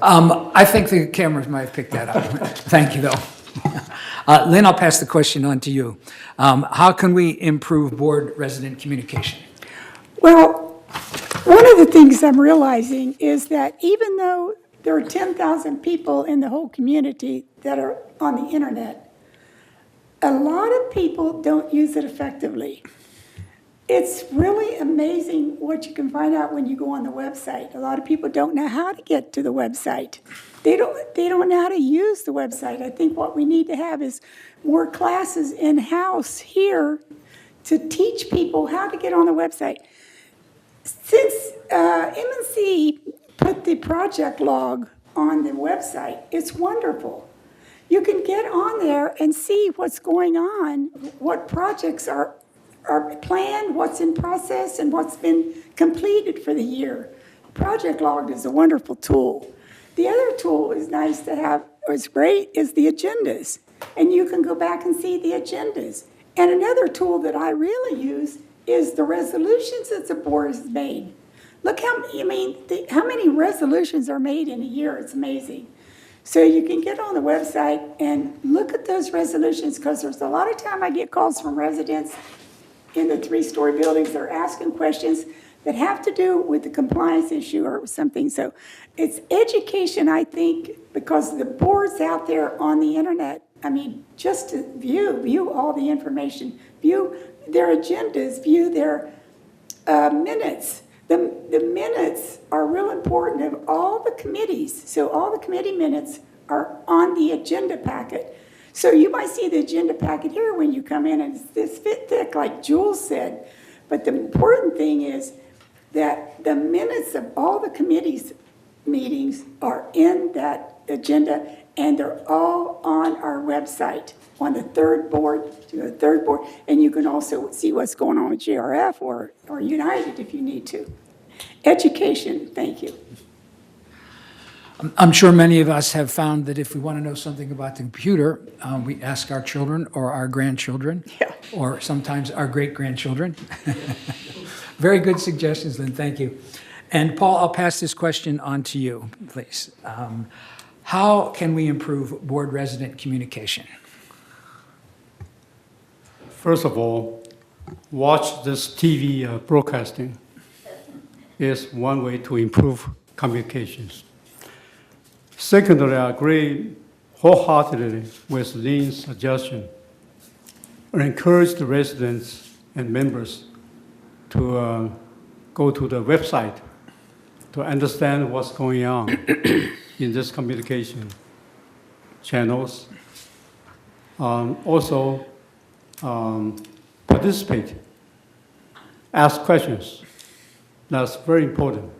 I think the cameras might have picked that up. Thank you, though. Lynn, I'll pass the question on to you. How can we improve board-resident communication? Well, one of the things I'm realizing is that even though there are 10,000 people in the whole community that are on the internet, a lot of people don't use it effectively. It's really amazing what you can find out when you go on the website. A lot of people don't know how to get to the website. They don't know how to use the website. I think what we need to have is more classes in-house here to teach people how to get on the website. Since MNC put the project log on the website, it's wonderful. You can get on there and see what's going on, what projects are planned, what's in process, and what's been completed for the year. Project log is a wonderful tool. The other tool is nice to have, or is great, is the agendas. And you can go back and see the agendas. And another tool that I really use is the resolutions that the board has made. Look how many resolutions are made in a year. It's amazing. So you can get on the website and look at those resolutions, because there's a lot of time I get calls from residents in the 3-story buildings. They're asking questions that have to do with the compliance issue or something. So it's education, I think, because the boards out there on the internet, just to view all the information, view their agendas, view their minutes. The minutes are real important of all the committees. So all the committee minutes are on the agenda packet. So you might see the agenda packet here when you come in, and it's this thick, like Jules said. But the important thing is that the minutes of all the committees' meetings are in that agenda, and they're all on our website, on the third board, and you can also see what's going on with GRF or United if you need to. Education, thank you. I'm sure many of us have found that if we want to know something about the computer, we ask our children or our grandchildren, Yeah. or sometimes our great-grandchildren. Very good suggestions, Lynn, thank you. And Paul, I'll pass this question on to you, please. How can we improve board-resident communication? First of all, watch this TV broadcasting is one way to improve communications. Secondly, I agree wholeheartedly with Lynn's suggestion and encourage the residents and members to go to the website to understand what's going on in this communication channels. Also, participate, ask questions. That's very important.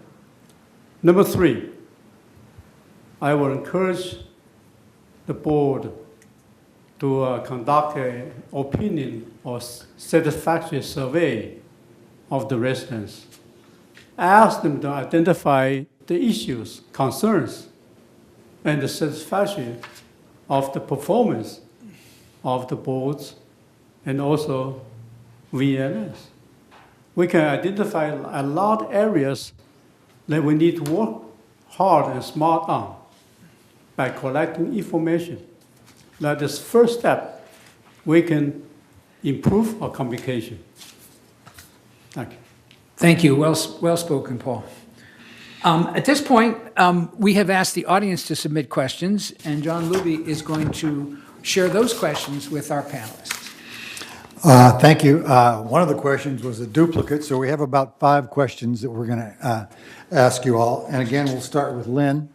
Number 3, I will encourage the board to conduct an opinion or satisfaction survey of the residents. Ask them to identify the issues, concerns, and the satisfaction of the performance of the boards and also VNS. We can identify a lot of areas that we need to work hard and smart on by collecting information. That is first step. We can improve our communication. Thank you. Thank you. Well spoken, Paul. At this point, we have asked the audience to submit questions, and John Luby is going to share those questions with our panelists. Thank you. One of the questions was a duplicate, so we have about 5 questions that we're going to ask you all. And again, we'll start with Lynn.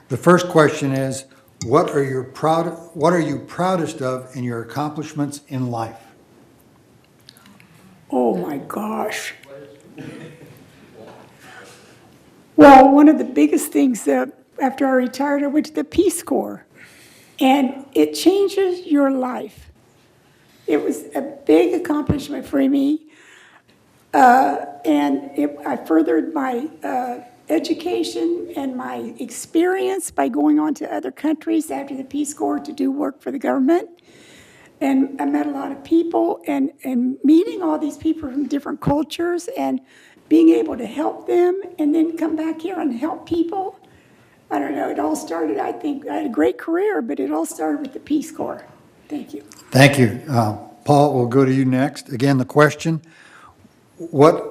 The first question is, what are you proudest of in your accomplishments in life? Oh my gosh. Well, one of the biggest things after I retired, I went to the Peace Corps, and it changes your life. It was a big accomplishment for me, and I furthered my education and my experience by going on to other countries after the Peace Corps to do work for the government. And I met a lot of people, and meeting all these people from different cultures and being able to help them and then come back here and help people. I don't know, it all started, I think, I had a great career, but it all started with the Peace Corps. Thank you. Thank you. Paul, we'll go to you next. Again, the question, what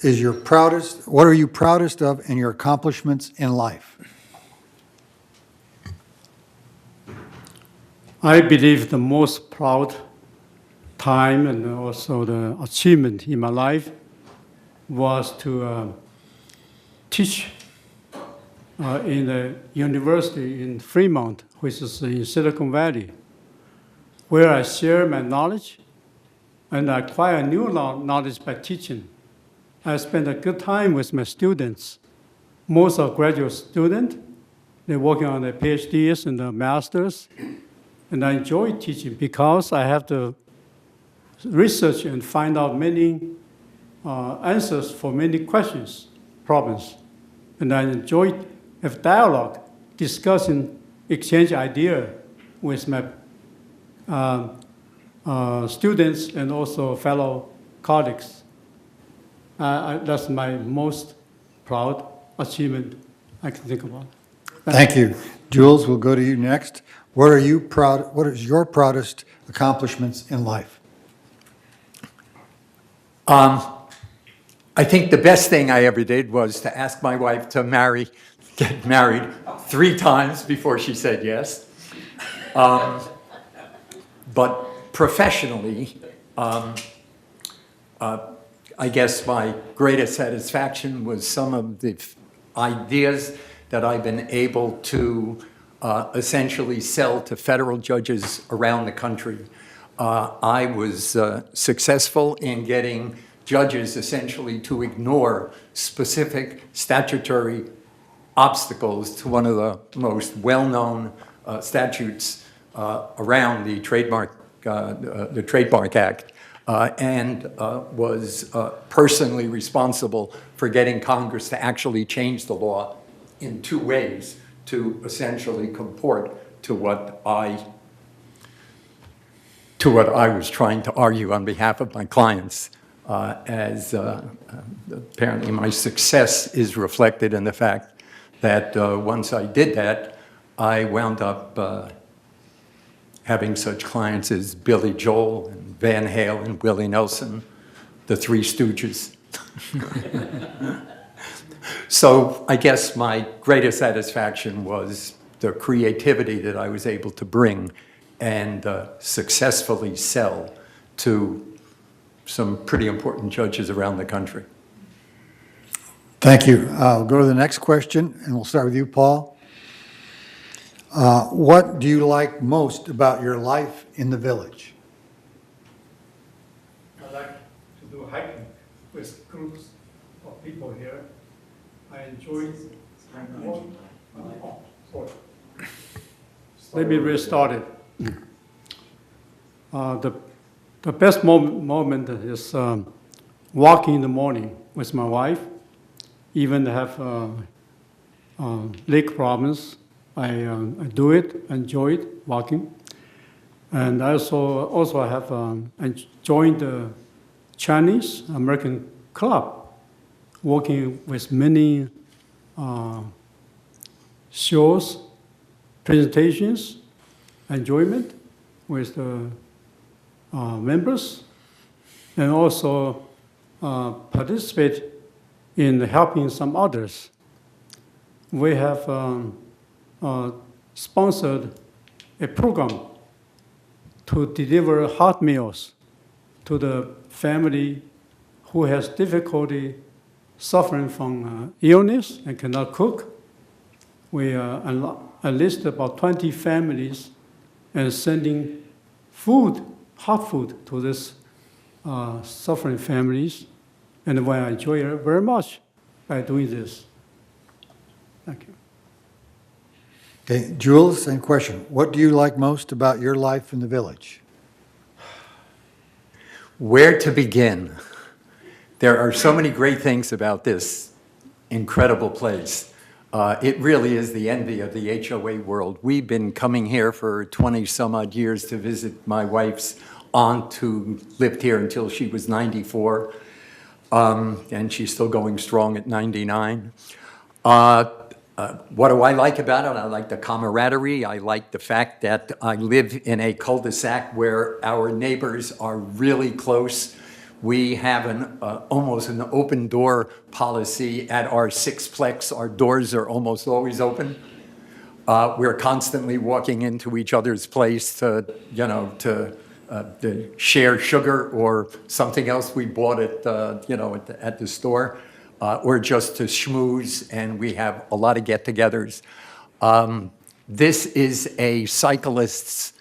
are you proudest of in your accomplishments in life? I believe the most proud time and also the achievement in my life was to teach in a university in Fremont, which is in Silicon Valley, where I share my knowledge and I acquire new knowledge by teaching. I spend a good time with my students. Most are graduate students. They're working on their PhDs and their masters. And I enjoy teaching because I have to research and find out many answers for many questions, problems. And I enjoy have dialogue, discussing, exchange idea with my students and also fellow colleagues. That's my most proud achievement I can think about. Thank you. Jules, we'll go to you next. What is your proudest accomplishments in life? I think the best thing I ever did was to ask my wife to get married 3 times before she said yes. But professionally, I guess my greatest satisfaction was some of the ideas that I've been able to essentially sell to federal judges around the country. I was successful in getting judges essentially to ignore specific statutory obstacles to one of the most well-known statutes around the Trademark Act, and was personally responsible for getting Congress to actually change the law in 2 ways to essentially comport to what I was trying to argue on behalf of my clients. As apparently my success is reflected in the fact that once I did that, I wound up having such clients as Billy Joel and Van Halen and Willie Nelson, the Three Stooges. So I guess my greatest satisfaction was the creativity that I was able to bring and successfully sell to some pretty important judges around the country. Thank you. I'll go to the next question, and we'll start with you, Paul. What do you like most about your life in the village? I like to do hiking with groups of people here. I enjoy. Let me restart it. The best moment is walking in the morning with my wife. Even have leg problems, I do it, enjoy it, walking. And I also have joined the Chinese American Club, working with many shows, presentations, enjoyment with the members, and also participate in helping some others. We have sponsored a program to deliver hot meals to the family who has difficulty suffering from illness and cannot cook. We enlist about 20 families and sending food, hot food, to these suffering families. And I enjoy it very much by doing this. Thank you. Okay, Jules, same question. What do you like most about your life in the village? Where to begin? There are so many great things about this incredible place. It really is the envy of the HOA world. We've been coming here for 20 some odd years to visit my wife's aunt who lived here until she was 94. And she's still going strong at 99. What do I like about it? I like the camaraderie. I like the fact that I live in a cul-de-sac where our neighbors are really close. We have almost an open door policy at our sixplex. Our doors are almost always open. We're constantly walking into each other's place to the share sugar or something else we bought at the store, or just to schmooze, and we have a lot of get-togethers. This is a cyclist's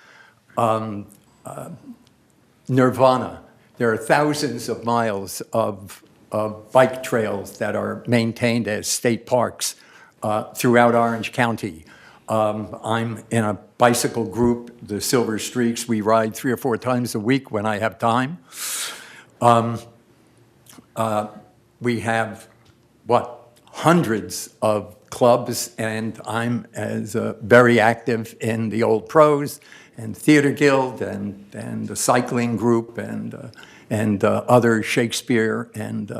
nirvana. There are thousands of miles of bike trails that are maintained as state parks throughout Orange County. I'm in a bicycle group, the Silver Streaks. We ride 3 or 4 times a week when I have time. We have, hundreds of clubs, and I'm very active in the Old Pros and Theater Guild and the cycling group and other Shakespeare and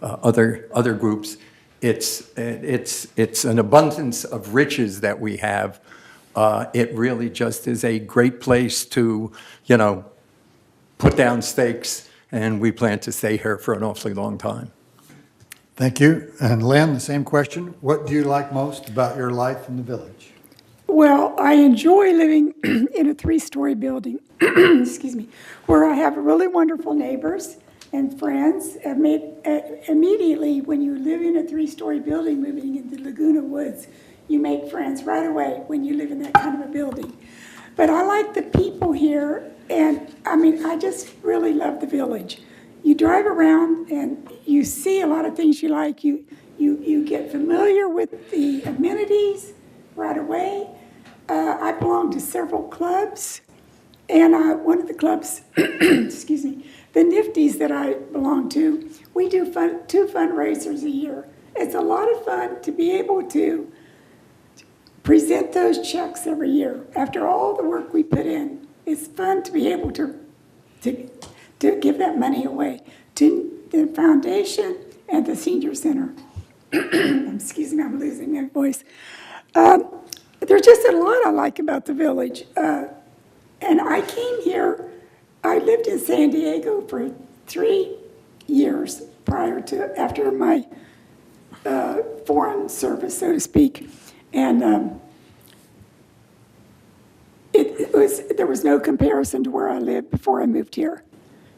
other groups. It's an abundance of riches that we have. It really just is a great place to, put down stakes, and we plan to stay here for an awfully long time. Thank you. And Lynn, the same question. What do you like most about your life in the village? Well, I enjoy living in a 3-story building, excuse me, where I have really wonderful neighbors and friends. Immediately, when you live in a 3-story building moving into Laguna Woods, you make friends right away when you live in that kind of a building. But I like the people here, and I just really love the village. You drive around and you see a lot of things you like. You get familiar with the amenities right away. I belong to several clubs, and one of the clubs, excuse me, the Nifties that I belong to, we do 2 fundraisers a year. It's a lot of fun to be able to present those checks every year. After all the work we put in, it's fun to be able to give that money away to the foundation and the senior center. Excuse me, I'm losing my voice. There's just a lot I like about the village. And I came here, I lived in San Diego for 3 years after my foreign service, so to speak. And there was no comparison to where I lived before I moved here.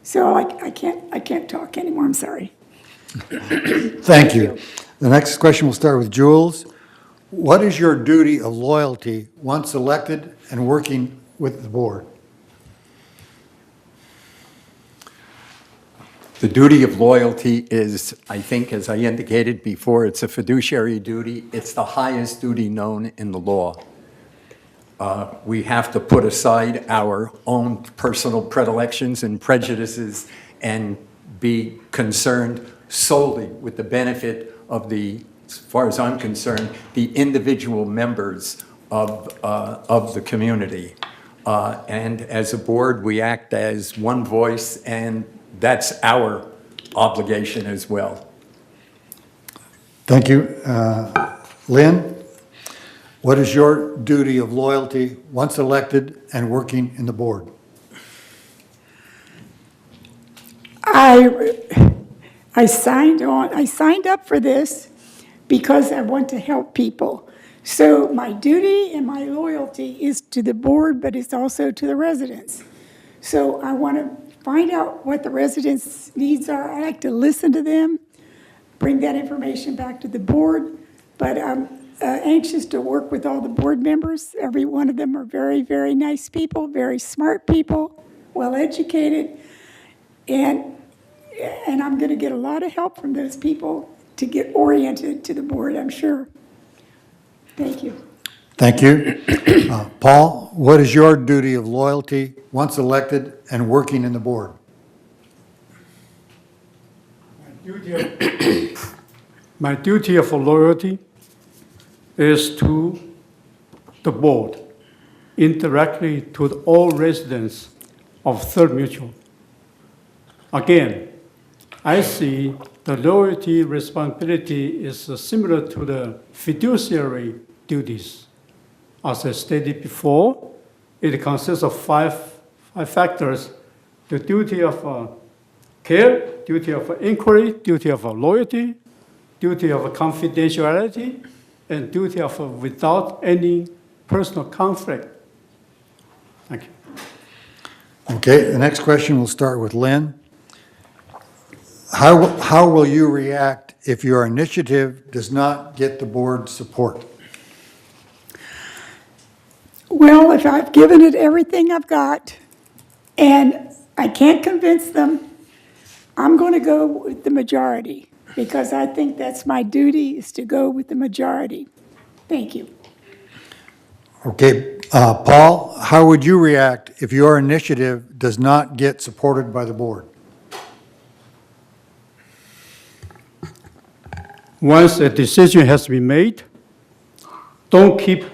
So I can't talk anymore, I'm sorry. Thank you. The next question will start with Jules. What is your duty of loyalty once elected and working with the board? The duty of loyalty is, I think, as I indicated before, it's a fiduciary duty. It's the highest duty known in the law. We have to put aside our own personal predilections and prejudices and be concerned solely with the benefit of as far as I'm concerned, the individual members of the community. And as a board, we act as one voice, and that's our obligation as well. Thank you. Lynn, what is your duty of loyalty once elected and working in the board? I signed up for this because I want to help people. So my duty and my loyalty is to the board, but it's also to the residents. So I want to find out what the residents' needs are. I like to listen to them, bring that information back to the board, but I'm anxious to work with all the board members. Every one of them are very, very nice people, very smart people, well-educated, and I'm going to get a lot of help from those people to get oriented to the board, I'm sure. Thank you. Thank you. Paul, what is your duty of loyalty once elected and working in the board? My duty of loyalty is to the board, indirectly to all residents of Third Mutual. Again, I see the loyalty responsibility is similar to the fiduciary duties. As I stated before, it consists of five factors: the duty of care, duty of inquiry, duty of loyalty, duty of confidentiality, and duty of without any personal conflict. Thank you. Okay, the next question will start with Lynn. How will you react if your initiative does not get the board's support? Well, if I've given it everything I've got and I can't convince them, I'm going to go with the majority because I think that's my duty is to go with the majority. Thank you. Okay, Paul, how would you react if your initiative does not get supported by the board? Once a decision has been made, don't keep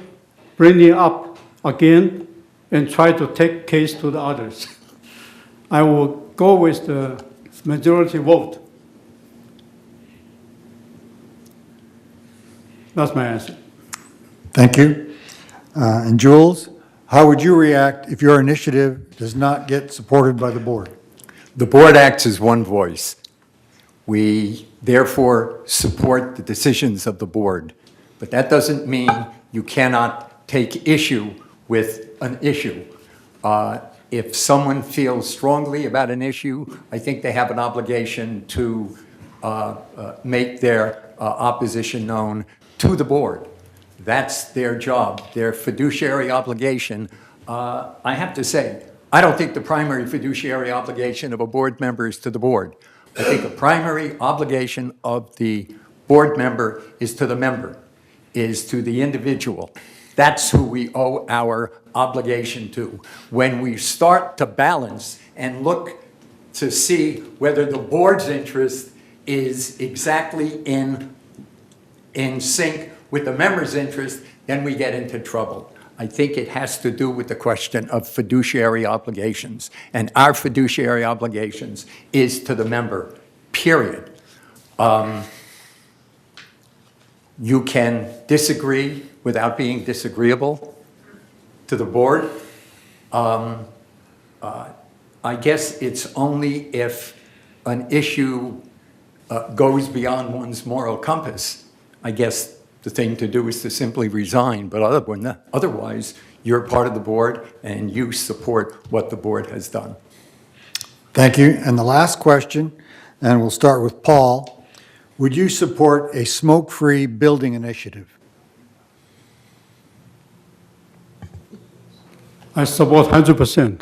bringing it up again and try to take case to the others. I will go with the majority vote. That's my answer. Thank you. And Jules, how would you react if your initiative does not get supported by the board? The board acts as one voice. We therefore support the decisions of the board. But that doesn't mean you cannot take issue with an issue. If someone feels strongly about an issue, I think they have an obligation to make their opposition known to the board. That's their job, their fiduciary obligation. I have to say, I don't think the primary fiduciary obligation of a board member is to the board. I think the primary obligation of the board member is to the member, is to the individual. That's who we owe our obligation to. When we start to balance and look to see whether the board's interest is exactly in sync with the member's interest, then we get into trouble. I think it has to do with the question of fiduciary obligations. And our fiduciary obligations is to the member, period. You can disagree without being disagreeable to the board. I guess it's only if an issue goes beyond one's moral compass. I guess the thing to do is to simply resign, but otherwise, you're part of the board and you support what the board has done. Thank you. And the last question, and we'll start with Paul. Would you support a smoke-free building initiative? I support 100%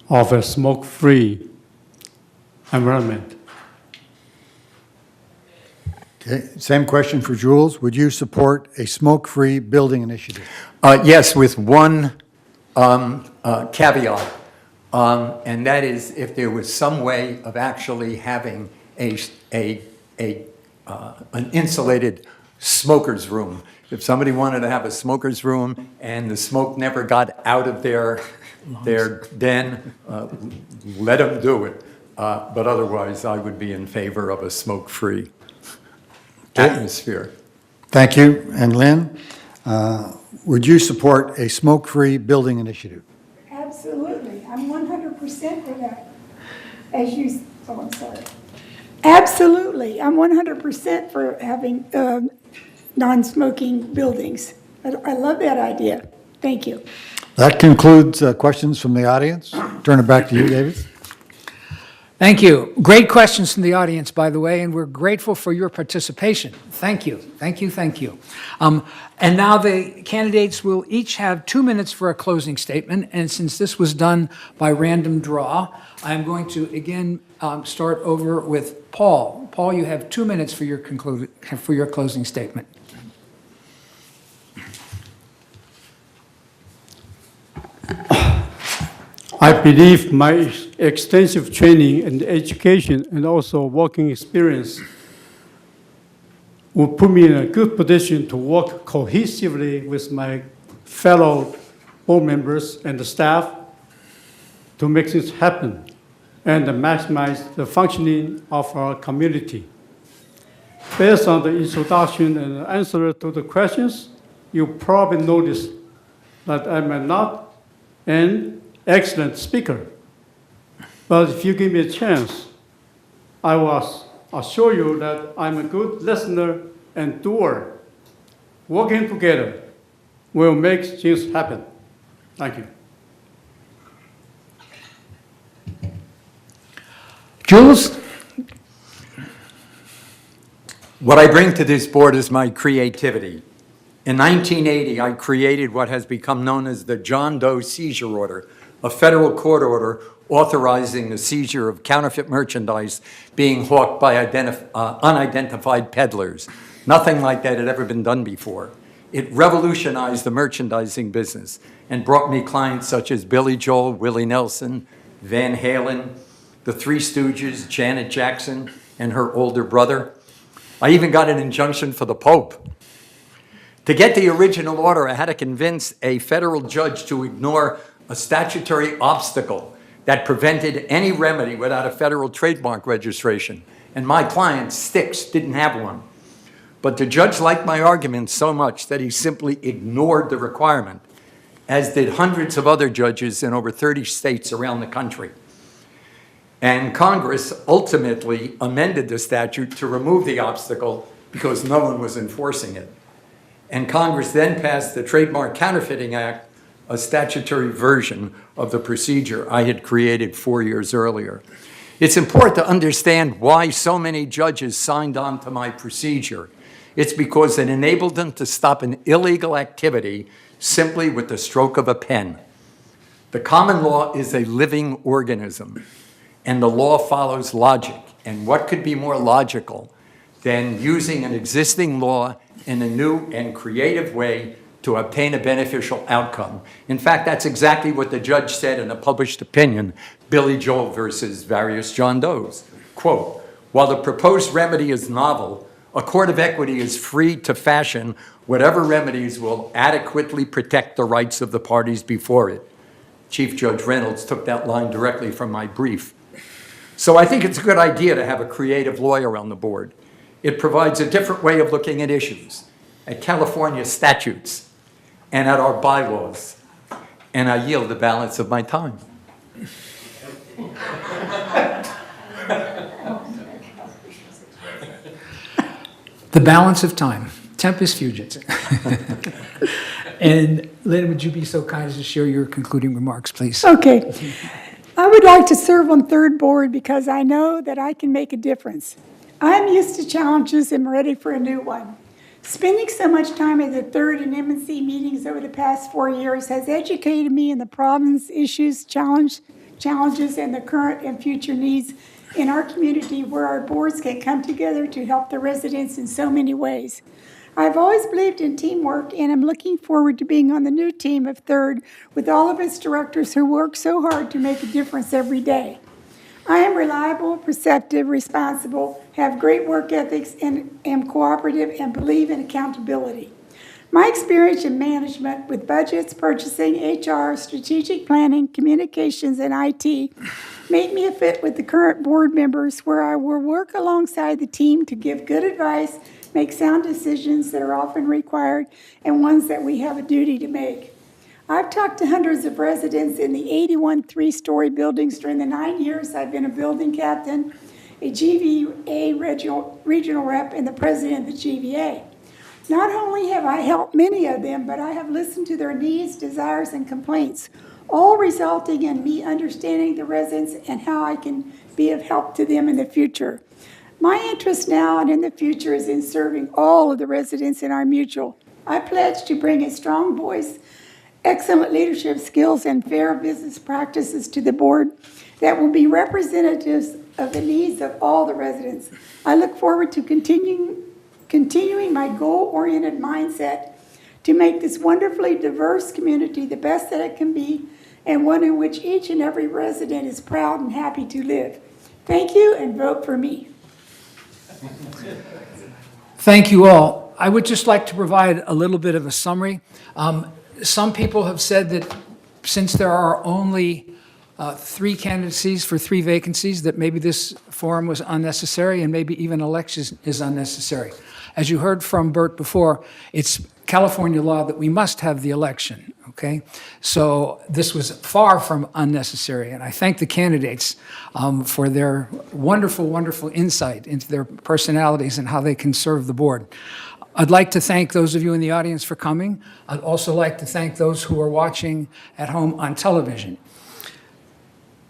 of a smoke-free environment. Okay, same question for Jules. Would you support a smoke-free building initiative? Yes, with one caveat, and that is if there was some way of actually having an insulated smoker's room. If somebody wanted to have a smoker's room and the smoke never got out of their den, let them do it. But otherwise, I would be in favor of a smoke-free atmosphere. Thank you. And Lynn, would you support a smoke-free building initiative? Absolutely. I'm 100% for that. I'm sorry. Absolutely. I'm 100% for having non-smoking buildings. I love that idea. Thank you. That concludes questions from the audience. Turn it back to you, David. Thank you. Great questions from the audience, by the way, and we're grateful for your participation. Thank you, thank you, thank you. And now the candidates will each have 2 minutes for a closing statement, and since this was done by random draw, I'm going to again start over with Paul. Paul, you have 2 minutes for your closing statement. I believe my extensive training and education and also working experience will put me in a good position to work cohesively with my fellow board members and the staff to make things happen and maximize the functioning of our community. Based on the introduction and answer to the questions, you probably noticed that I'm not an excellent speaker. But if you give me a chance, I will assure you that I'm a good listener and doer. Working together will make things happen. Thank you. Jules? What I bring to this board is my creativity. In 1980, I created what has become known as the John Doe Seizure Order, a federal court order authorizing the seizure of counterfeit merchandise being hawked by unidentified peddlers. Nothing like that had ever been done before. It revolutionized the merchandising business and brought me clients such as Billy Joel, Willie Nelson, Van Halen, the Three Stooges, Janet Jackson, and her older brother. I even got an injunction for the Pope. To get the original order, I had to convince a federal judge to ignore a statutory obstacle that prevented any remedy without a federal trademark registration. And my client, Styx, didn't have one. But the judge liked my argument so much that he simply ignored the requirement, as did hundreds of other judges in over 30 states around the country. And Congress ultimately amended the statute to remove the obstacle because no one was enforcing it. And Congress then passed the Trademark Counterfeiting Act, a statutory version of the procedure I had created 4 years earlier. It's important to understand why so many judges signed on to my procedure. It's because it enabled them to stop an illegal activity simply with the stroke of a pen. The common law is a living organism, and the law follows logic. And what could be more logical than using an existing law in a new and creative way to obtain a beneficial outcome? In fact, that's exactly what the judge said in a published opinion, Billy Joel versus various John Does. Quote, "While the proposed remedy is novel, a court of equity is free to fashion whatever remedies will adequately protect the rights of the parties before it." Chief Judge Reynolds took that line directly from my brief. So I think it's a good idea to have a creative lawyer on the board. It provides a different way of looking at issues, at California statutes, and at our bylaws. And I yield the balance of my time. The balance of time. Tempus fugit. And Lynn, would you be so kind as to share your concluding remarks, please? Okay. I would like to serve on third board because I know that I can make a difference. I'm used to challenges and ready for a new one. Spending so much time at the third and MNC meetings over the past 4 years has educated me in the problems, issues, challenges, and the current and future needs in our community where our boards can come together to help the residents in so many ways. I've always believed in teamwork, and I'm looking forward to being on the new team of third with all of its directors who work so hard to make a difference every day. I am reliable, perceptive, responsible, have great work ethics, and am cooperative and believe in accountability. My experience in management with budgets, purchasing, HR, strategic planning, communications, and IT made me a fit with the current board members where I will work alongside the team to give good advice, make sound decisions that are often required, and ones that we have a duty to make. I've talked to hundreds of residents in the 81 three-story buildings during the 9 years I've been a building captain, a GVA regional rep, and the president of the GVA. Not only have I helped many of them, but I have listened to their needs, desires, and complaints, all resulting in me understanding the residents and how I can be of help to them in the future. My interest now and in the future is in serving all of the residents in our mutual. I pledge to bring a strong voice, excellent leadership skills, and fair business practices to the board that will be representatives of the needs of all the residents. I look forward to continuing my goal-oriented mindset to make this wonderfully diverse community the best that it can be, and one in which each and every resident is proud and happy to live. Thank you, and vote for me. Thank you all. I would just like to provide a little bit of a summary. Some people have said that since there are only 3 candidacies for 3 vacancies, that maybe this forum was unnecessary and maybe even election is unnecessary. As you heard from Bert before, it's California law that we must have the election, okay? So this was far from unnecessary, and I thank the candidates for their wonderful, wonderful insight into their personalities and how they can serve the board. I'd like to thank those of you in the audience for coming. I'd also like to thank those who are watching at home on television.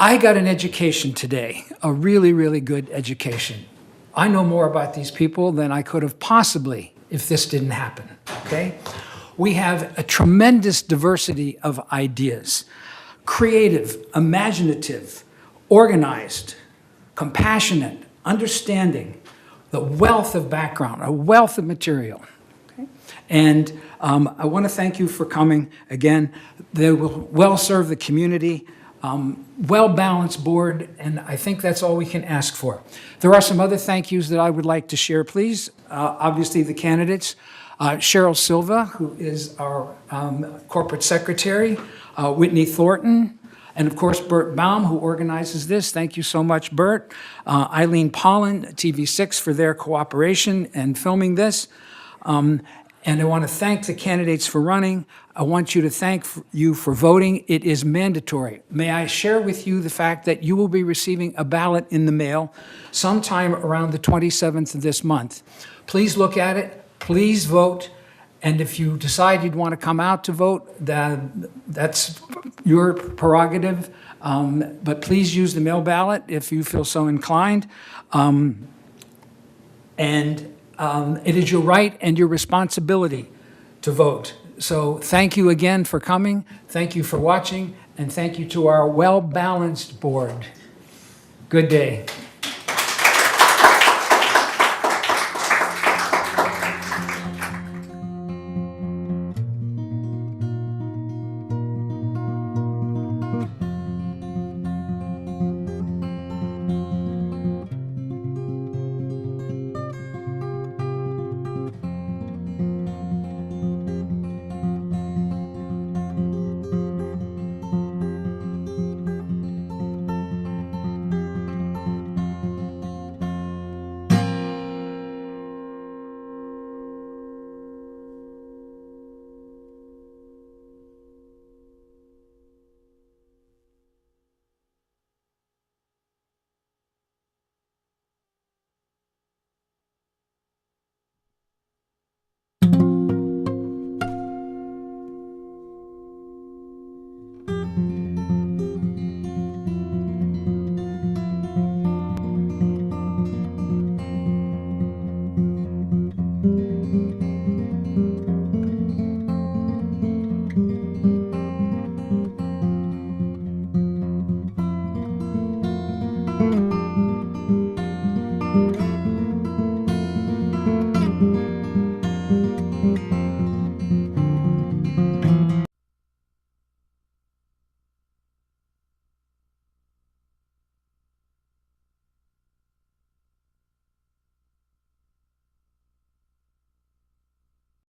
I got an education today, a really, really good education. I know more about these people than I could have possibly if this didn't happen, okay? We have a tremendous diversity of ideas, creative, imaginative, organized, compassionate, understanding, the wealth of background, a wealth of material. Okay? And I want to thank you for coming. Again, they will well serve the community, well-balanced board, and I think that's all we can ask for. There are some other thank yous that I would like to share, please. Obviously, the candidates. Cheryl Silva, who is our corporate secretary, Whitney Thornton, and of course, Bert Baum, who organizes this. Thank you so much, Bert. Eileen Pollan, TV6, for their cooperation and filming this. And I want to thank the candidates for running. I want you to thank you for voting. It is mandatory. May I share with you the fact that you will be receiving a ballot in the mail sometime around the 27th of this month. Please look at it. Please vote. And if you decide you'd want to come out to vote, that's your prerogative. But please use the mail ballot if you feel so inclined. It is your right and your responsibility to vote. So thank you again for coming. Thank you for watching. And thank you to our well-balanced board. Good day.